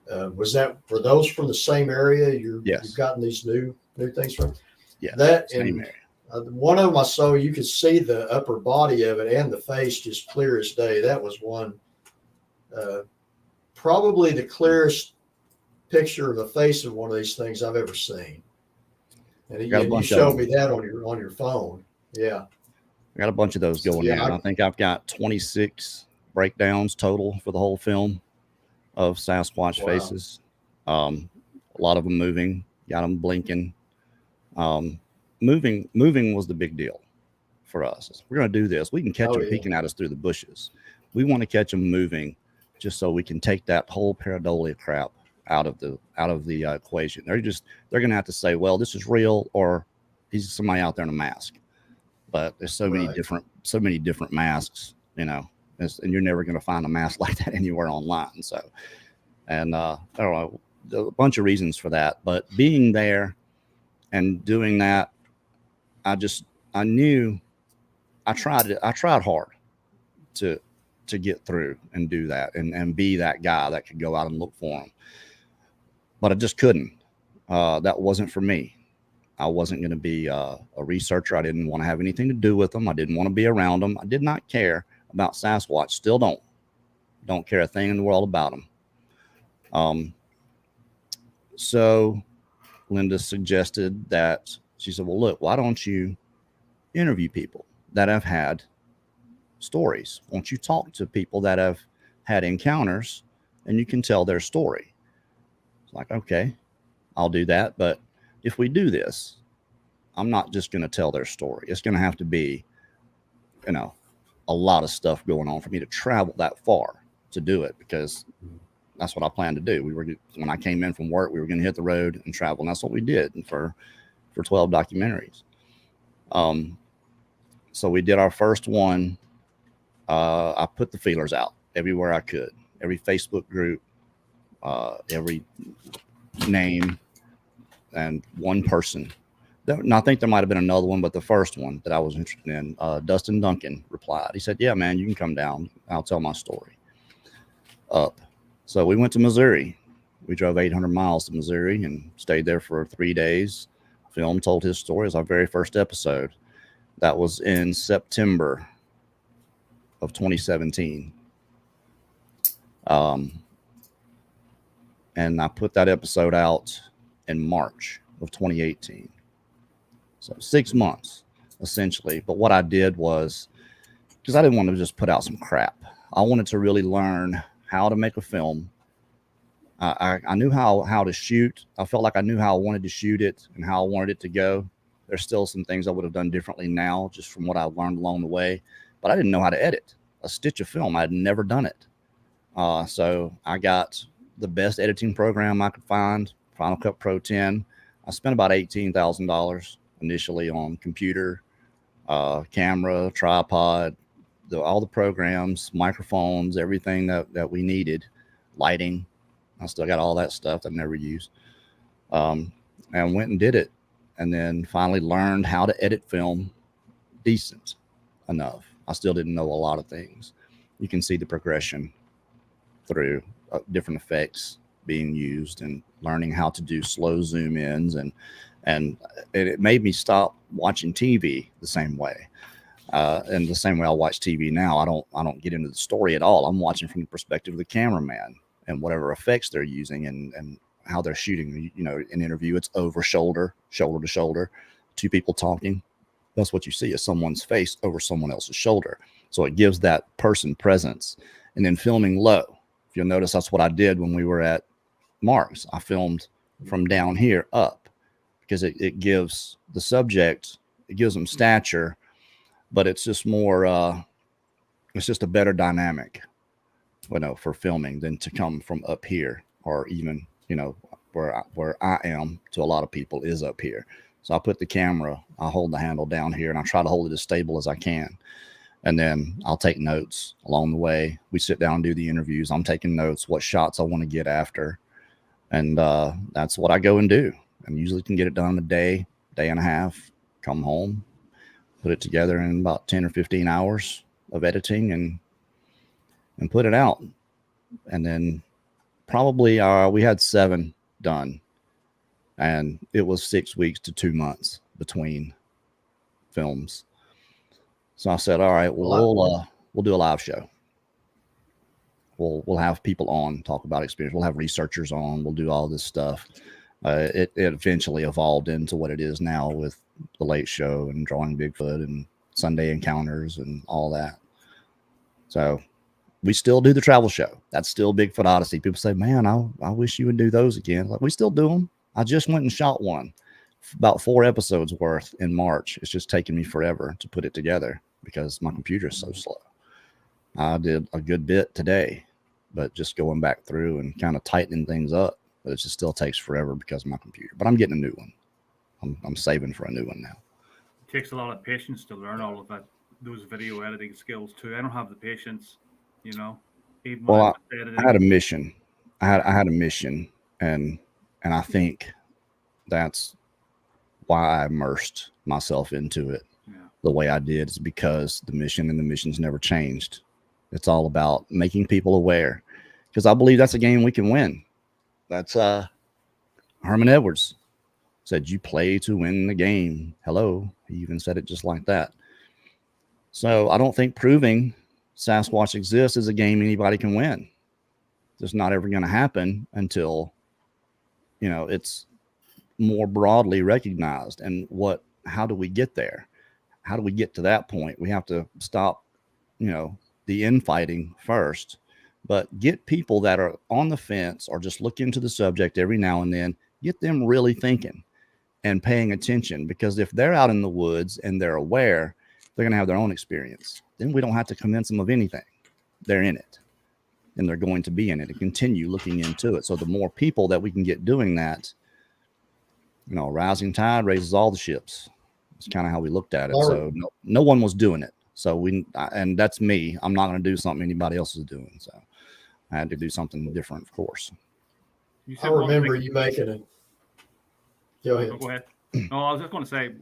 Were those from the same area? You've gotten these new things from? Yeah, that same area. One of them I saw, you could see the upper body of it and the face just clear as day. That was one, probably the clearest picture of the face of one of these things I've ever seen. And you showed me that on your phone. Yeah, I got a bunch of those going in. I think I've got 26 breakdowns total for the whole film of Sasquatch faces. A lot of them moving, got them blinking. Moving was the big deal for us. We're going to do this. We can catch them peeking at us through the bushes. We want to catch them moving just so we can take that whole pareidolia crap out of the equation. They're going to have to say, well, this is real, or he's somebody out there in a mask. But there's so many different masks, you know, and you're never going to find a mask like that anywhere online. So, and I don't know, a bunch of reasons for that, but being there and doing that, I tried hard to get through and do that and be that guy that could go out and look for them. But I just couldn't. That wasn't for me. I wasn't going to be a researcher. I didn't want to have anything to do with them. I didn't want to be around them. I did not care about Sasquatch. Still don't care a thing in the world about them. So Linda suggested that, she said, well, look, why don't you interview people that have had stories? Won't you talk to people that have had encounters and you can tell their story? It's like, okay, I'll do that. But if we do this, I'm not just going to tell their story. It's going to have to be, you know, a lot of stuff going on for me to travel that far to do it, because that's what I planned to do. When I came in from work, we were going to hit the road and travel. And that's what we did for 12 documentaries. So we did our first one. I put the feelers out everywhere I could, every Facebook group, every name, and one person. And I think there might have been another one, but the first one that I was interested in, Dustin Duncan replied. He said, yeah, man, you can come down. I'll tell my story. So we went to Missouri. We drove 800 miles to Missouri and stayed there for 3 days. Filmed, told his story. It was our very first episode. That was in September of 2017. And I put that episode out in March of 2018. So 6 months, essentially. But what I did was, because I didn't want to just put out some crap. I wanted to really learn how to make a film. I knew how to shoot. I felt like I knew how I wanted to shoot it and how I wanted it to go. There's still some things I would have done differently now, just from what I've learned along the way. But I didn't know how to edit a stitch of film. I had never done it. So I got the best editing program I could find, Final Cut Pro 10. I spent about $18,000 initially on computer, camera, tripod, all the programs, microphones, everything that we needed, lighting. I still got all that stuff that I never used, and went and did it. And then finally learned how to edit film decent enough. I still didn't know a lot of things. You can see the progression through different effects being used and learning how to do slow zoom ins. And it made me stop watching TV the same way. And the same way I watch TV now, I don't get into the story at all. I'm watching from the perspective of the cameraman. and whatever effects they're using and how they're shooting. You know, an interview, it's over shoulder to shoulder, two people talking. That's what you see, is someone's face over someone else's shoulder. So it gives that person presence. And then filming low. If you'll notice, that's what I did when we were at Mark's. I filmed from down here up because it gives the subject, it gives them stature, but it's just more, it's just a better dynamic, you know, for filming than to come from up here, or even, you know, where I am to a lot of people is up here. So I put the camera, I hold the handle down here, and I try to hold it as stable as I can. And then I'll take notes along the way. We sit down and do the interviews. I'm taking notes, what shots I want to get after. And that's what I go and do. And usually can get it done in a day and a half, come home, put it together in about 10 or 15 hours of editing and put it out. And then probably we had 7 done. And it was 6 weeks to 2 months between films. So I said, all right, well, we'll do a live show. We'll have people on, talk about experience. We'll have researchers on. We'll do all this stuff. It eventually evolved into what it is now with the Late Show and Drawing Bigfoot and Sunday Encounters and all that. So we still do the travel show. That's still Bigfoot Odyssey. People say, man, I wish you would do those again. Like, we still do them. I just went and shot one, about 4 episodes worth in March. It's just taken me forever to put it together because my computer is so slow. I did a good bit today, but just going back through and kind of tightening things up, but it just still takes forever because of my computer. But I'm getting a new one. I'm saving for a new one now. It takes a lot of patience to learn all of that, those video editing skills too. I don't have the patience, you know. Even Well, I had a mission. I had a mission, and I think that's why I immersed myself into it the way I did, is because the mission and the mission's never changed. It's all about making people aware, because I believe that's a game we can win. That's Herman Edwards said, you play to win the game. Hello. He even said it just like that. So I don't think proving Sasquatch exists is a game anybody can win. It's not ever going to happen until, you know, it's more broadly recognized. And how do we get there? How do we get to that point? We have to stop, you know, the infighting first, but get people that are on the fence or just look into the subject every now and then, get them really thinking and paying attention, because if they're out in the woods and they're aware, they're going to have their own experience. Then we don't have to convince them of anything. They're in it and they're going to be in it and continue looking into it. So the more people that we can get doing that, you know, rising tide raises all the ships. It's kind of how we looked at it. So no one was doing it. So and that's me. I'm not going to do something anybody else is doing. So I had to do something different, of course. I remember you making it. Go ahead. Go ahead. No, I was just going to say,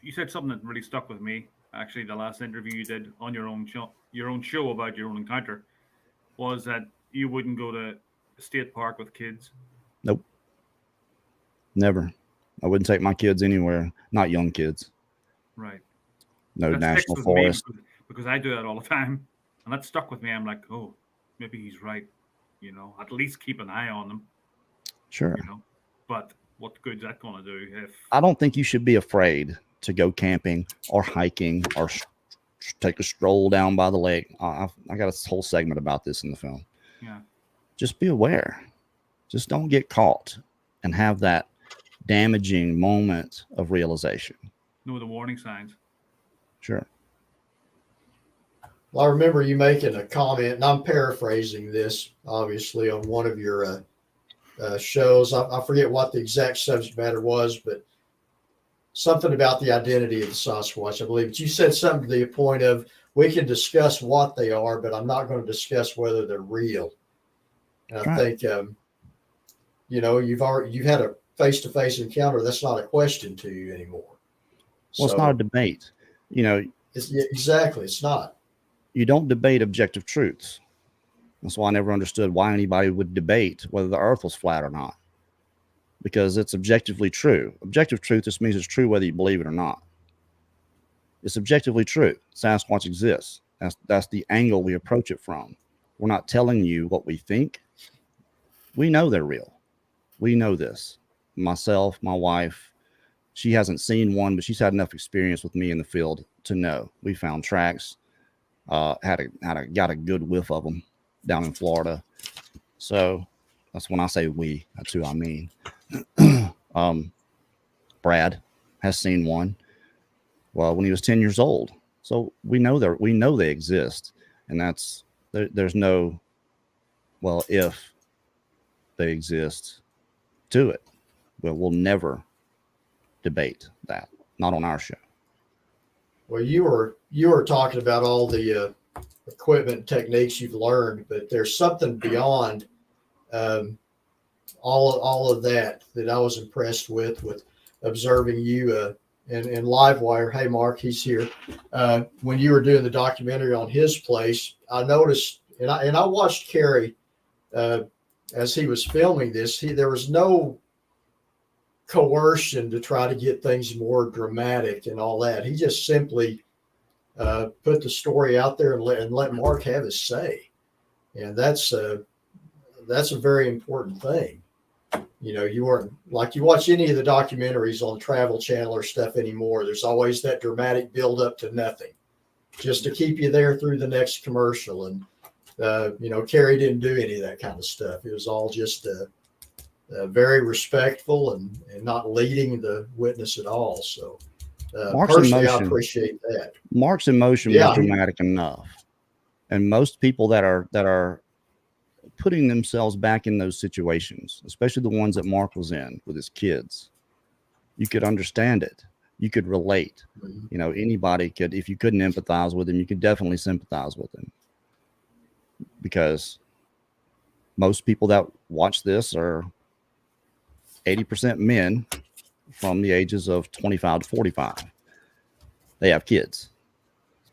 you said something that really stuck with me. Actually, the last interview you did on your own show about your own encounter was that you wouldn't go to a state park with kids. Nope. Never. I wouldn't take my kids anywhere. Not young kids. Right. No that national forest. Because I do that all the time, and that stuck with me. I'm like, oh, maybe he's right. You know, at least keep an eye on them. Sure. You know, but what good's that going to do if I don't think you should be afraid to go camping or hiking or take a stroll down by the lake. I got a whole segment about this in the film. Yeah. Just be aware. Just don't get caught and have that damaging moment of realization. Know the warning signs. Sure. Well, I remember you making a comment, and I'm paraphrasing this, obviously, on one of your shows. I forget what the exact subject matter was, but something about the identity of the Sasquatch, I believe. But you said something to the point of, we can discuss what they are, but I'm not going to discuss whether they're real. And I think, you know, you've had a face-to-face encounter. That's not a question to you anymore. Well, it's not a debate. You know, exactly. It's not. You don't debate objective truths. That's why I never understood why anybody would debate whether the earth was flat or not, because it's objectively true. Objective truth just means it's true whether you believe it or not. It's objectively true. Sasquatch exists. That's the angle we approach it from. We're not telling you what we think. We know they're real. We know this. Myself, my wife, she hasn't seen one, but she's had enough experience with me in the field to know. We found tracks, got a good whiff of them down in Florida. So that's when I say we, that's who I mean. Brad has seen one. Well, when he was 10 years old. So we know they exist. And there's no, well, if they exist to it. Well, we'll never debate that. Not on our show. Well, you were talking about all the equipment and techniques you've learned, but there's something beyond all of that I was impressed with observing you in Livewire. Hey, Mark, he's here. When you were doing the documentary on his place, I noticed, and I watched Kerry as he was filming this. There was no coercion to try to get things more dramatic and all that. He just simply put the story out there and let Mark have his say, and that's a very important thing. You know, you weren't like you watch any of the documentaries on Travel Channel or stuff anymore. There's always that dramatic build up to nothing, just to keep you there through the next commercial. And Kerry didn't do any of that kind of stuff. It was all just very respectful and not leading the witness at all. So personally, I appreciate that. Mark's emotion was dramatic enough, and most people that are putting themselves back in those situations, especially the ones that Mark was in with his kids, you could understand it. You could relate. Mm-hmm. You know, anybody could. If you couldn't empathize with him, you could definitely sympathize with him, because most people that watch this are 80% men from the ages of 25 to 45. They have kids.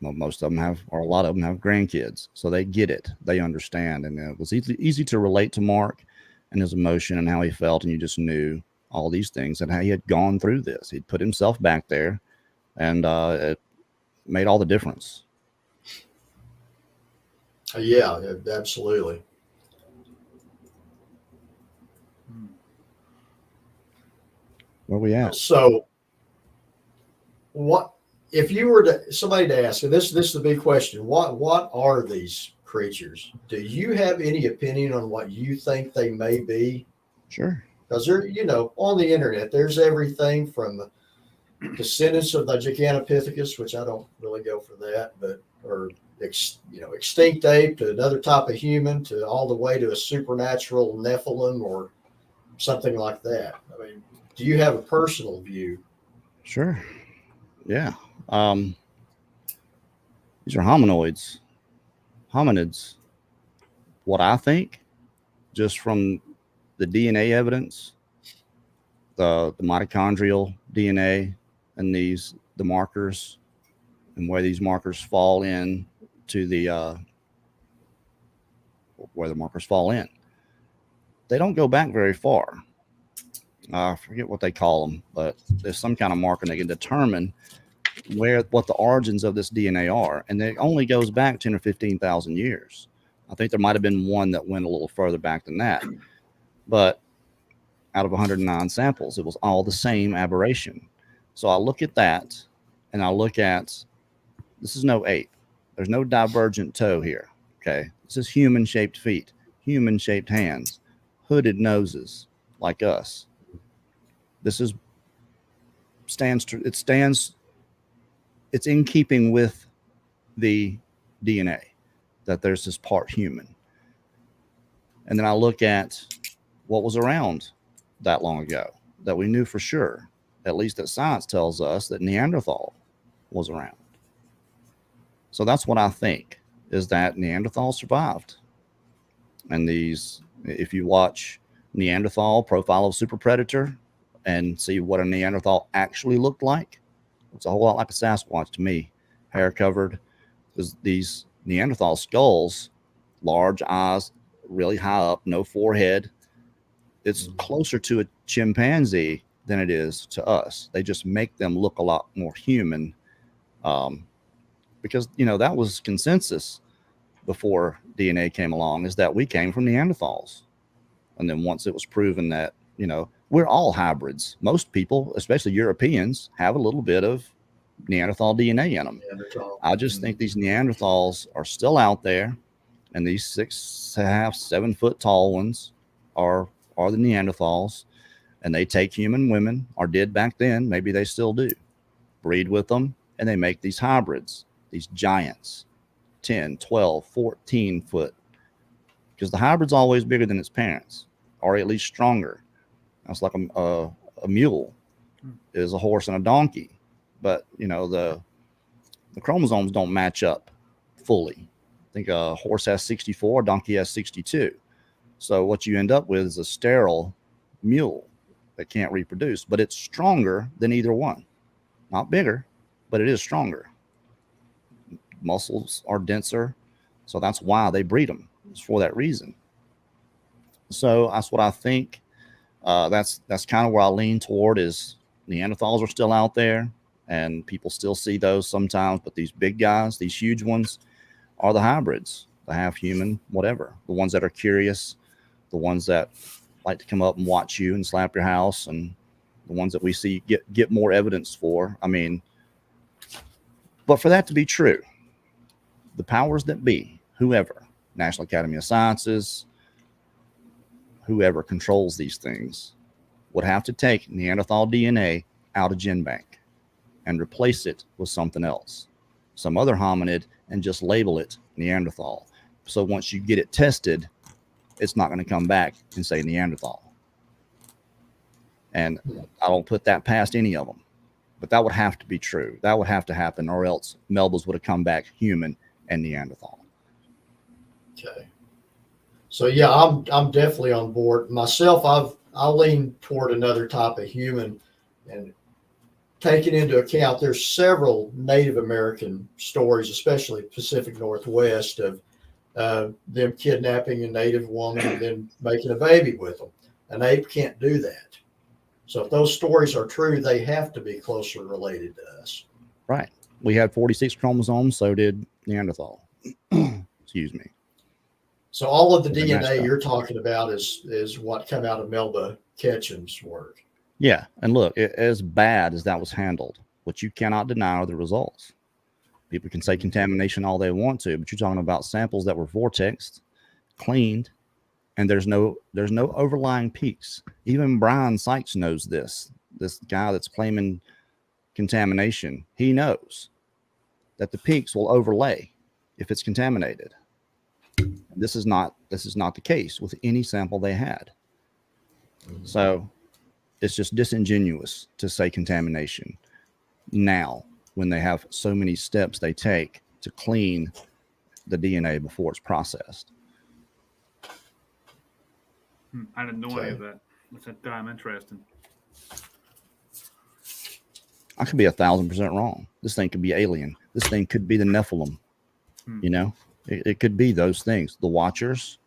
Most of them have, or a lot of them have grandkids. So they get it. They understand. And it was easy to relate to Mark and his emotion and how he felt. And you just knew all these things and how he had gone through this. He'd put himself back there, and it made all the difference. Yeah, absolutely. Where we at? So what if you were somebody to ask, and this is the big question, what are these creatures? Do you have any opinion on what you think they may be? Sure. Because they're, on the internet, there's everything from the descendants of the Gigantopithecus, which I don't really go for that, or extinct ape to another type of human, to all the way to a supernatural Nephilim or something like that. I mean, do you have a personal view? Sure. Yeah. These are hominids. What I think, just from the DNA evidence, the mitochondrial DNA, and the markers, and where these markers fall in to where the markers fall in, they don't go back very far. I forget what they call them, but there's some kind of marker, and they can determine what the origins of this DNA are. And it only goes back 10 or 15,000 years. I think there might have been one that went a little further back than that. But out of 109 samples, it was all the same aberration. So I look at that, and I look at, this is no ape. There's no divergent toe here. Okay. This is human-shaped feet, human-shaped hands, hooded noses like us. This it's in keeping with the DNA that there's this part human. And then I look at what was around that long ago that we knew for sure, at least that science tells us, that Neanderthal was around. So that's what I think, is that Neanderthal survived. And if you watch Neanderthal Profile of Super Predator and see what a Neanderthal actually looked like, it's a whole lot like a Sasquatch to me. Hair covered. Because these Neanderthal skulls, large eyes, really high up, no forehead. It's closer to a chimpanzee than it is to us. They just make them look a lot more human, because that was consensus before DNA came along, is that we came from Neanderthals. And then once it was proven that, you know, we're all hybrids. Most people, especially Europeans, have a little bit of Neanderthal DNA in them. Neanderthal. I just think these Neanderthals are still out there, and these 6.5, 7 foot tall ones are the Neanderthals, and they take human women, or did back then, maybe they still do, breed with them, and they make these hybrids, these giants, 10, 12, 14 foot, because the hybrid's always bigger than its parents, or at least stronger. That's like a mule is a horse and a donkey, but you know, the chromosomes don't match up fully. I think a horse has 64, a donkey has 62. So what you end up with is a sterile mule that can't reproduce, but it's stronger than either one. Not bigger, but it is stronger. Muscles are denser, so that's why they breed them. It's for that reason. So that's what I think. That's kind of where I lean toward, is Neanderthals are still out there, and people still see those sometimes, but these big guys, these huge ones, are the hybrids, the half human, whatever, the ones that are curious, the ones that like to come up and watch you and slap your house, and the ones that we see get more evidence for. I mean, but for that to be true, the powers that be, whoever, National Academy of Sciences, whoever controls these things, would have to take Neanderthal DNA out of GenBank and replace it with something else, some other hominid, and just label it Neanderthal. So once you get it tested, it's not going to come back and say Neanderthal. And I don't put that past any of them, but that would have to be true. That would have to happen, or else Melba's would have come back human and Neanderthal. Okay. So yeah, I'm definitely on board. Myself, I lean toward another type of human, and taking into account there's several Native American stories, especially Pacific Northwest, of them kidnapping a Native woman and then making a baby with them. An ape can't do that. So if those stories are true, they have to be closely related to us. Right. We had 46 chromosomes, so did Neanderthal. Excuse me. So all of the DNA you're talking about is what come out of Melba Ketchum's work. Yeah, and look, as bad as that was handled, what you cannot deny are the results. People can say contamination all they want to, but you're talking about samples that were vortexed, cleaned, and there's no overlying peaks. Even Brian Sykes knows this. This guy that's claiming contamination, he knows that the peaks will overlay if it's contaminated. This is not the case with any sample they had. So it's just disingenuous to say contamination now, when they have so many steps they take to clean the DNA before it's processed. I didn't know any of that. That's damn interesting. I could be 1,000% wrong. This thing could be alien. This thing could be the Nephilim. You know, it could be those things. The Watchers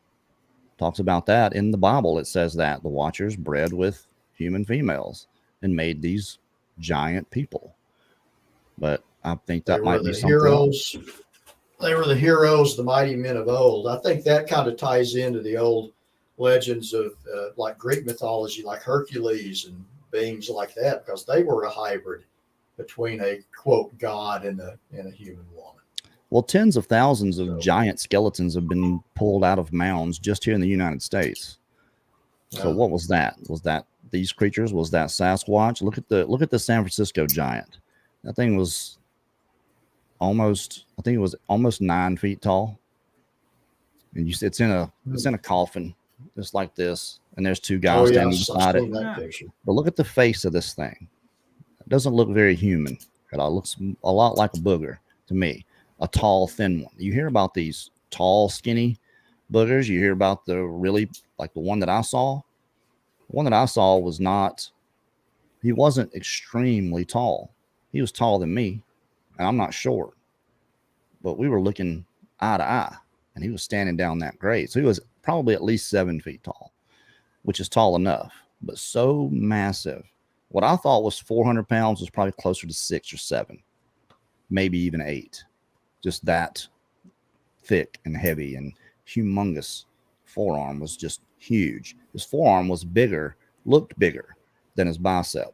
talks about that in the Bible. It says that the Watchers bred with human females and made these giant people. But I think that might be something heroes. else. They were the heroes, the mighty men of old. I think that kind of ties into the old legends of like Greek mythology, like Hercules and beings like that, because they were a hybrid between a quote god and a human woman. Well, tens of thousands of giant skeletons have been pulled out of mounds just here in the United States. So what was that? Was that these creatures? Was that Sasquatch? Look at the San Francisco giant. That thing was almost 9 feet tall. And it's in a coffin, just like this. And there's two guys standing beside it. But look at the face of this thing. It doesn't look very human at all. It looks a lot like a booger to me. A tall, thin one. You hear about these tall, skinny boogers. You hear about the really, like the one that I saw. The one that I saw he wasn't extremely tall. He was taller than me, and I'm not short. But we were looking eye to eye, and he was standing down that grade. So he was probably at least 7 feet tall, which is tall enough, but so massive. What I thought was 400 pounds was probably closer to 6 or 7, maybe even 8. Just that thick and heavy and humongous. Forearm was just huge. His forearm was bigger, looked bigger than his bicep,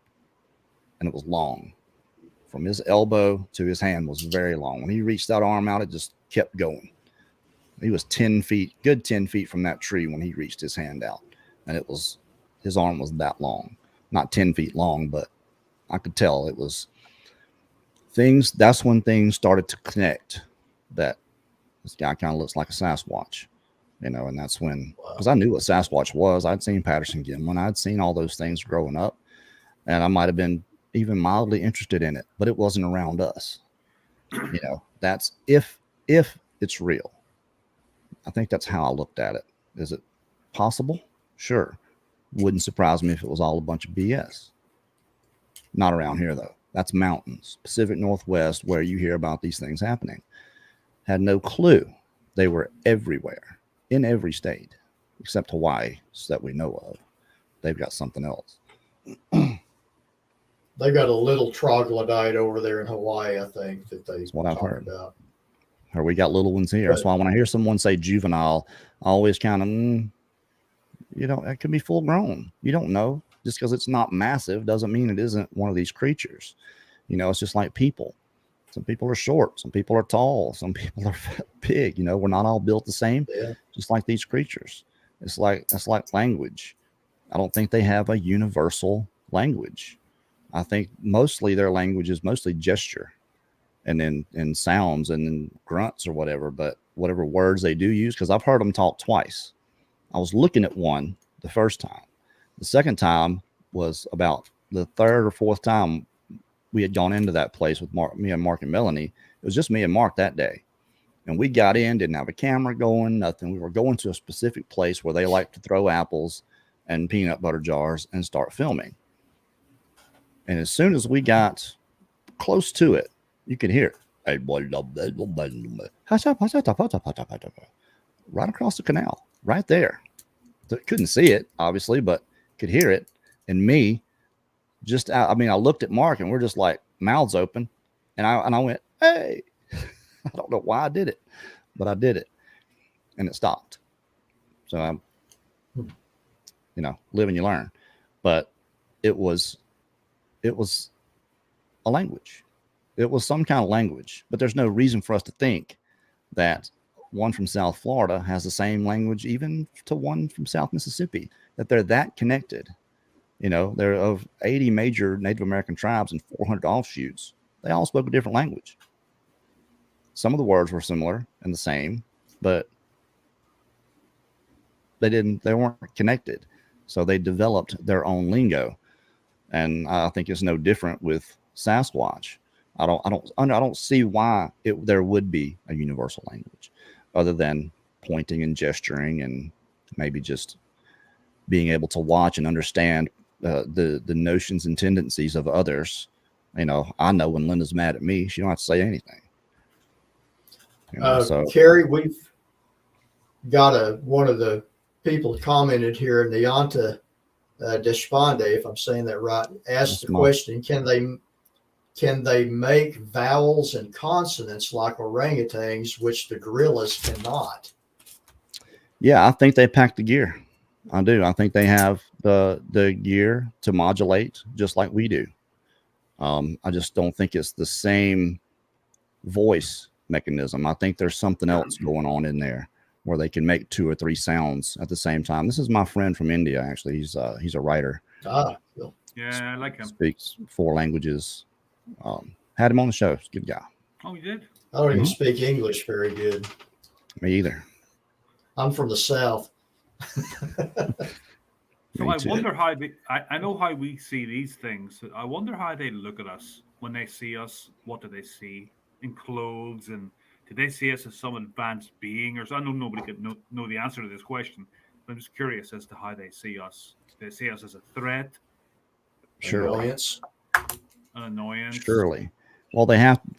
and it was long. From his elbow to his hand was very long. When he reached that arm out, it just kept going. He was 10 feet, good 10 feet from that tree when he reached his hand out. And it was, his arm was that long. Not 10 feet long, but I could tell it was things. That's when things started to connect, that this guy kind of looks like a Sasquatch, you know, and that's when, because I knew what Sasquatch was. I'd seen Patterson Gimlin. I'd seen all those things growing up, and I might have been even mildly interested in it, but it wasn't around us. You know, that's if it's real. I think that's how I looked at it. Is it possible? Sure. Wouldn't surprise me if it was all a bunch of BS. Not around here, though. That's mountains, Pacific Northwest, where you hear about these things happening. Had no clue. They were everywhere, in every state, except Hawaii, that we know of. They've got something else. They got a little troglodyte over there in Hawaii, I think, that they what I've talk heard about. Or we got little ones here. That's why when I hear someone say juvenile, I always kind of, you know, it could be full grown. You don't know. Just because it's not massive doesn't mean it isn't one of these creatures. You know, it's just like people. Some people are short. Some people are tall. Some people are big. You know, we're not all built the same. Yeah. Just like these creatures. It's like language. I don't think they have a universal language. I think mostly their language is mostly gesture and then sounds and then grunts or whatever, but whatever words they do use, because I've heard them talk twice. I was looking at one the first time. The second time was about the third or fourth time we had gone into that place with me and Mark and Melanie. It was just me and Mark that day. And we got in, didn't have a camera going, nothing. We were going to a specific place where they like to throw apples and peanut butter jars and start filming. And as soon as we got close to it, you could hear right across the canal, right there. Couldn't see it, obviously, but could hear it. And me, just out, I mean, I looked at Mark and we're just like mouths open. And I went, hey, I don't know why I did it, but I did it. And it stopped. So I'm, you know, live and you learn. But it was a language. It was some kind of language, but there's no reason for us to think that one from South Florida has the same language, even to one from South Mississippi, that they're that connected. You know, they're of 80 major Native American tribes and 400 offshoots. They all spoke a different language. Some of the words were similar and the same, but they weren't connected. So they developed their own lingo. And I think it's no different with Sasquatch. I don't see why there would be a universal language other than pointing and gesturing and maybe just being able to watch and understand the notions and tendencies of others. You know, I know when Linda's mad at me, she don't have to say anything. You know, so Kerry, we've got one of the people commented here, Nianta Deshpande, if I'm saying that right, asked the question, can they make vowels and consonants like orangutans, which the gorillas cannot? Yeah, I think they pack the gear. I do. I think they have the gear to modulate just like we do. I just don't think it's the same voice mechanism. I think there's something else going on in there where they can make 2 or 3 sounds at the same time. This is my friend from India, actually. He's a writer. Cool. Yeah, I like him. Speaks 4 languages. Had him on the show. He's a good guy. Oh, you did? I don't even speak English very good. Me either. I'm from the South. So I wonder how I know how we see these things. I wonder how they look at us when they see us. What do they see in clothes? And do they see us as some advanced being? Or so I know nobody could know the answer to this question. But I'm just curious as to how they see us. Do they see us as a threat? Surely. An annoyance? Surely. Well,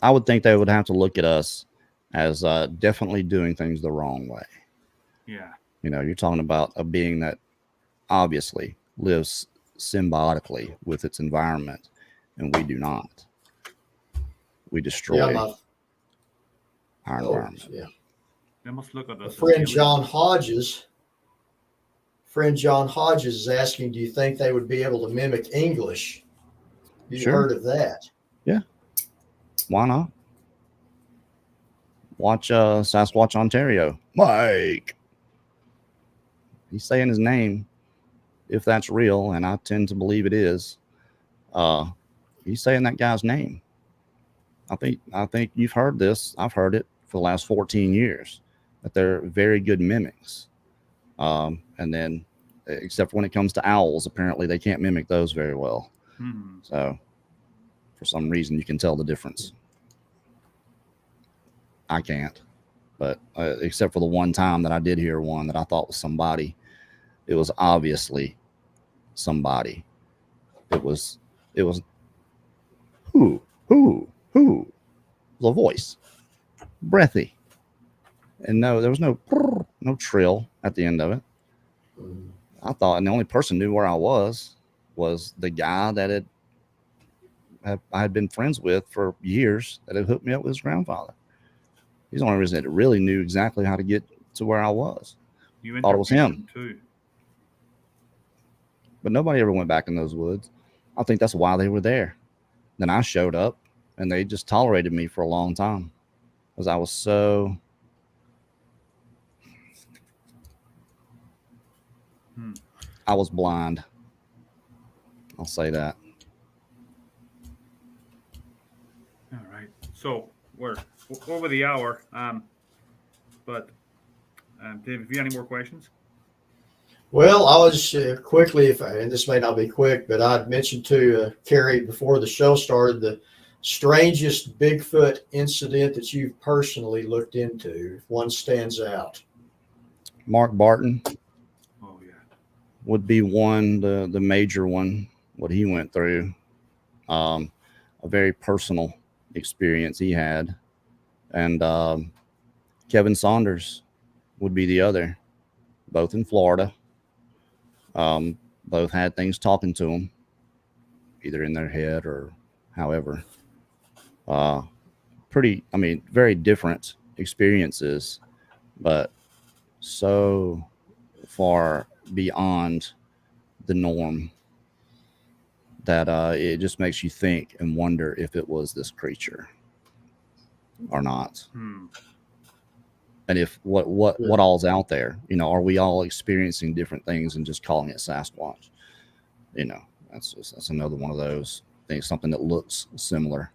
I would think they would have to look at us as definitely doing things the wrong way. Yeah. You know, you're talking about a being that obviously lives symbiotically with its environment, and we do not. We destroy our environment. Yeah. They must look at us. My friend John Hodges friend John Hodges is asking, do you think they would be able to mimic English? You Sure. heard of that? Yeah. Why not? Watch Sasquatch Ontario. Mike. He's saying his name, if that's real, and I tend to believe it is. He's saying that guy's name. I think you've heard this. I've heard it for the last 14 years, that they're very good mimics. And then, except when it comes to owls, apparently they can't mimic those very well. So, for some reason, you can tell the difference. I can't, but except for the one time that I did hear one that I thought was somebody, it was obviously somebody. It was who, it was a voice, breathy, and no, there was no trill at the end of it. I thought, and the only person knew where I was the guy that I had been friends with for years, that had hooked me up with his grandfather. He's the only reason that really knew exactly how to get to where I was. You thought it was him too. But nobody ever went back in those woods. I think that's why they were there. Then I showed up, and they just tolerated me for a long time because I was so. I was blind. I'll say that. All right. So we're over the hour. But Dave, have you any more questions? Well, I was quickly, and this may not be quick, but I'd mentioned to Kerry before the show started the strangest Bigfoot incident that you've personally looked into. If one stands out. Mark Barton. Oh yeah. Would be one, the major one, what he went through. A very personal experience he had. And Kevin Saunders would be the other, both in Florida. Both had things talking to them, either in their head or however. Very different experiences, but so far beyond the norm that it just makes you think and wonder if it was this creature or not. And if what all's out there, are we all experiencing different things and just calling it Sasquatch? That's another one of those things, something that looks similar.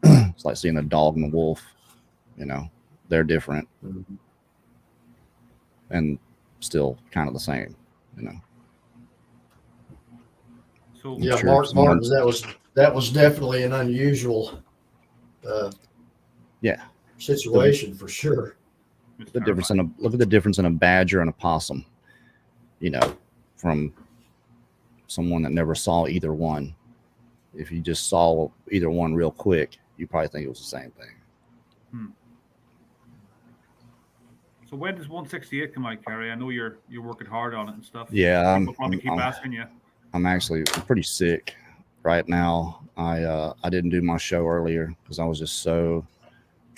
It's like seeing a dog and a wolf, they're different and still kind of the same, So yeah, sure Martin, that was definitely an unusual situation for sure. Look at the difference in a badger and a possum, from someone that never saw either one. If you just saw either one real quick, you probably think it was the same thing. So when does 168 come out, Kerry? I know you're working hard on it and stuff. Yeah, I'm going to keep asking you. I'm actually pretty sick right now. I didn't do my show earlier because I was just so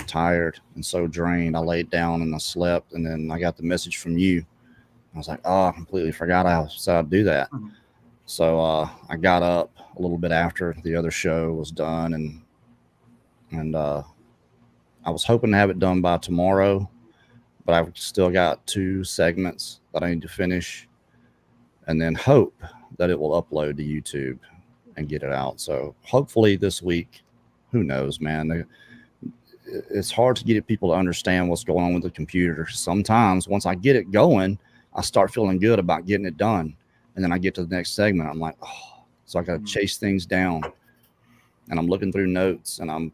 tired and so drained. I laid down and I slept, and then I got the message from you. I was like, oh, I completely forgot I said I'd do that. So I got up a little bit after the other show was done, and I was hoping to have it done by tomorrow, but I've still got 2 segments that I need to finish, and then hope that it will upload to YouTube and get it out. So hopefully this week. Who knows, man? It's hard to get people to understand what's going on with the computer. Sometimes once I get it going, I start feeling good about getting it done. And then I get to the next segment. I'm like, oh, so I got to chase things down, and I'm looking through notes, and I'm,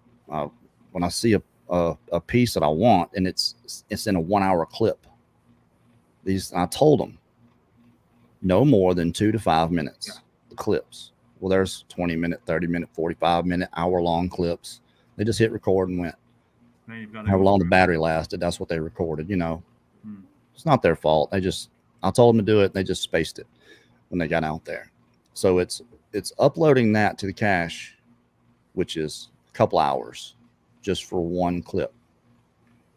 when I see a piece that I want, and it's in a 1-hour clip. I told them no more than 2 to 5 minutes, the clips. Well, there's 20-minute, 30-minute, 45-minute, hour-long clips. They just hit record and went. However long the battery lasted, that's what they recorded. It's not their fault. I told them to do it, and they just spaced it when they got out there. So it's uploading that to the cache, which is a couple hours just for one clip.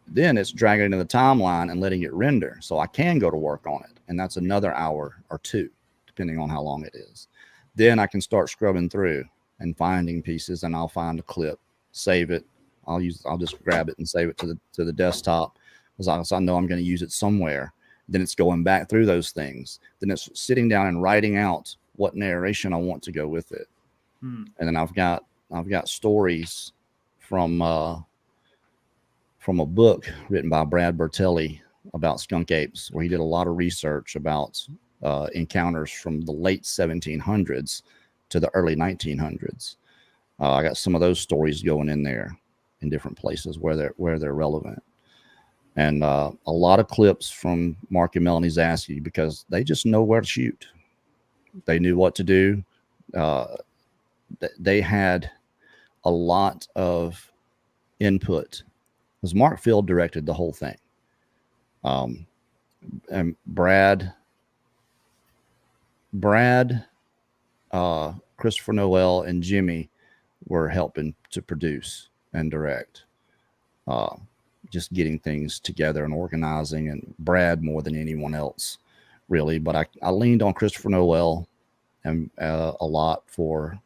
Then it's dragging it into the timeline and letting it render. So I can go to work on it. And that's another hour or two, depending on how long it is. Then I can start scrubbing through and finding pieces, and I'll find a clip, save it. I'll just grab it and save it to the desktop, as long as I know I'm going to use it somewhere. Then it's going back through those things. Then it's sitting down and writing out what narration I want to go with it. And then I've got stories from a book written by Brad Bertelli about skunk apes, where he did a lot of research about encounters from the late 1700s to the early 1900s. I got some of those stories going in there in different places where they're relevant. And a lot of clips from Mark and Melanie Zaske, because they just know where to shoot. They knew what to do. They had a lot of input, because Mark Field directed the whole thing. And Brad, Christopher Noel, and Jimmy were helping to produce and direct. Just getting things together and organizing, and Brad more than anyone else, really. But I leaned on Christopher Noel and a lot for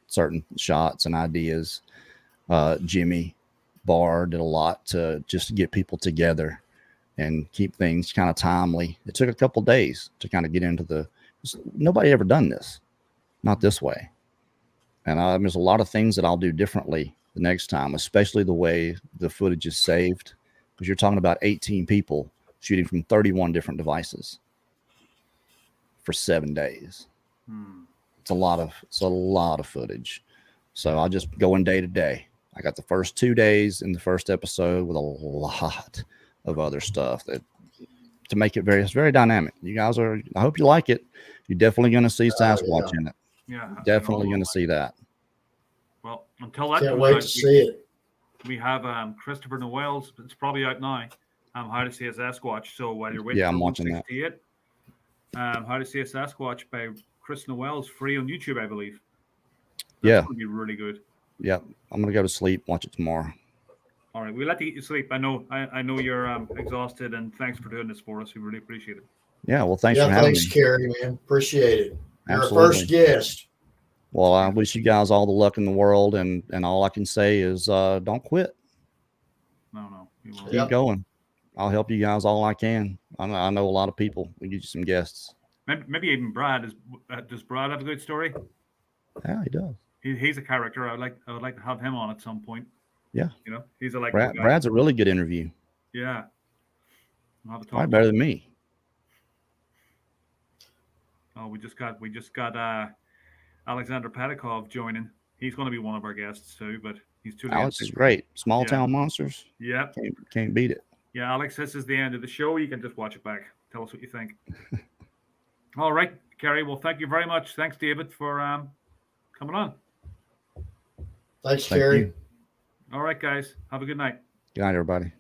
certain shots and ideas. Jimmy Barr did a lot to just get people together and keep things kind of timely. It took a couple days to kind of get into nobody ever done this, not this way. And there's a lot of things that I'll do differently the next time, especially the way the footage is saved, because you're talking about 18 people shooting from 31 different devices for 7 days. It's a lot of footage. So I'll just go in day to day. I got the first 2 days in the first episode with a lot of other stuff to make it very dynamic. You guys I hope you like it. You're definitely going to see Sasquatch in it. Yeah, definitely going to see that. Well, until that can't wait to see it. We have Christopher Noel's. It's probably out now. How to See a Sasquatch. So while you're waiting, I'm watching that. How to See a Sasquatch by Chris Noel's free on YouTube, I believe. That's going to be really good. Yeah, I'm going to go to sleep. Watch it tomorrow. All right, we'll let you sleep. I know you're exhausted, and thanks for doing this for us. We really appreciate it. Yeah, well, thanks for having me. Thanks, Kerry, man. Appreciate it. You're Absolutely. our first guest. Well, I wish you guys all the luck in the world, and all I can say is don't quit. No, we won't. Keep going. I'll help you guys all I can. I know a lot of people. We get you some guests. Maybe even Brad. Does Brad have a good story? Yeah, he does. He's a character. I would like to have him on at some point. Yeah, he's a like Brad's a really good interview. Yeah, I'll have a talk. Probably better than me. Oh, we just got Alexander Padikov joining. He's going to be one of our guests too, but he's too late. Alex is great. Small town monsters. Yep. Can't beat it. Yeah, Alex, this is the end of the show. You can just watch it back. Tell us what you think. All right, Kerry. Well, thank you very much. Thanks, David, for coming on. Thanks, Kerry. All right, guys. Have a good night. Good night, everybody.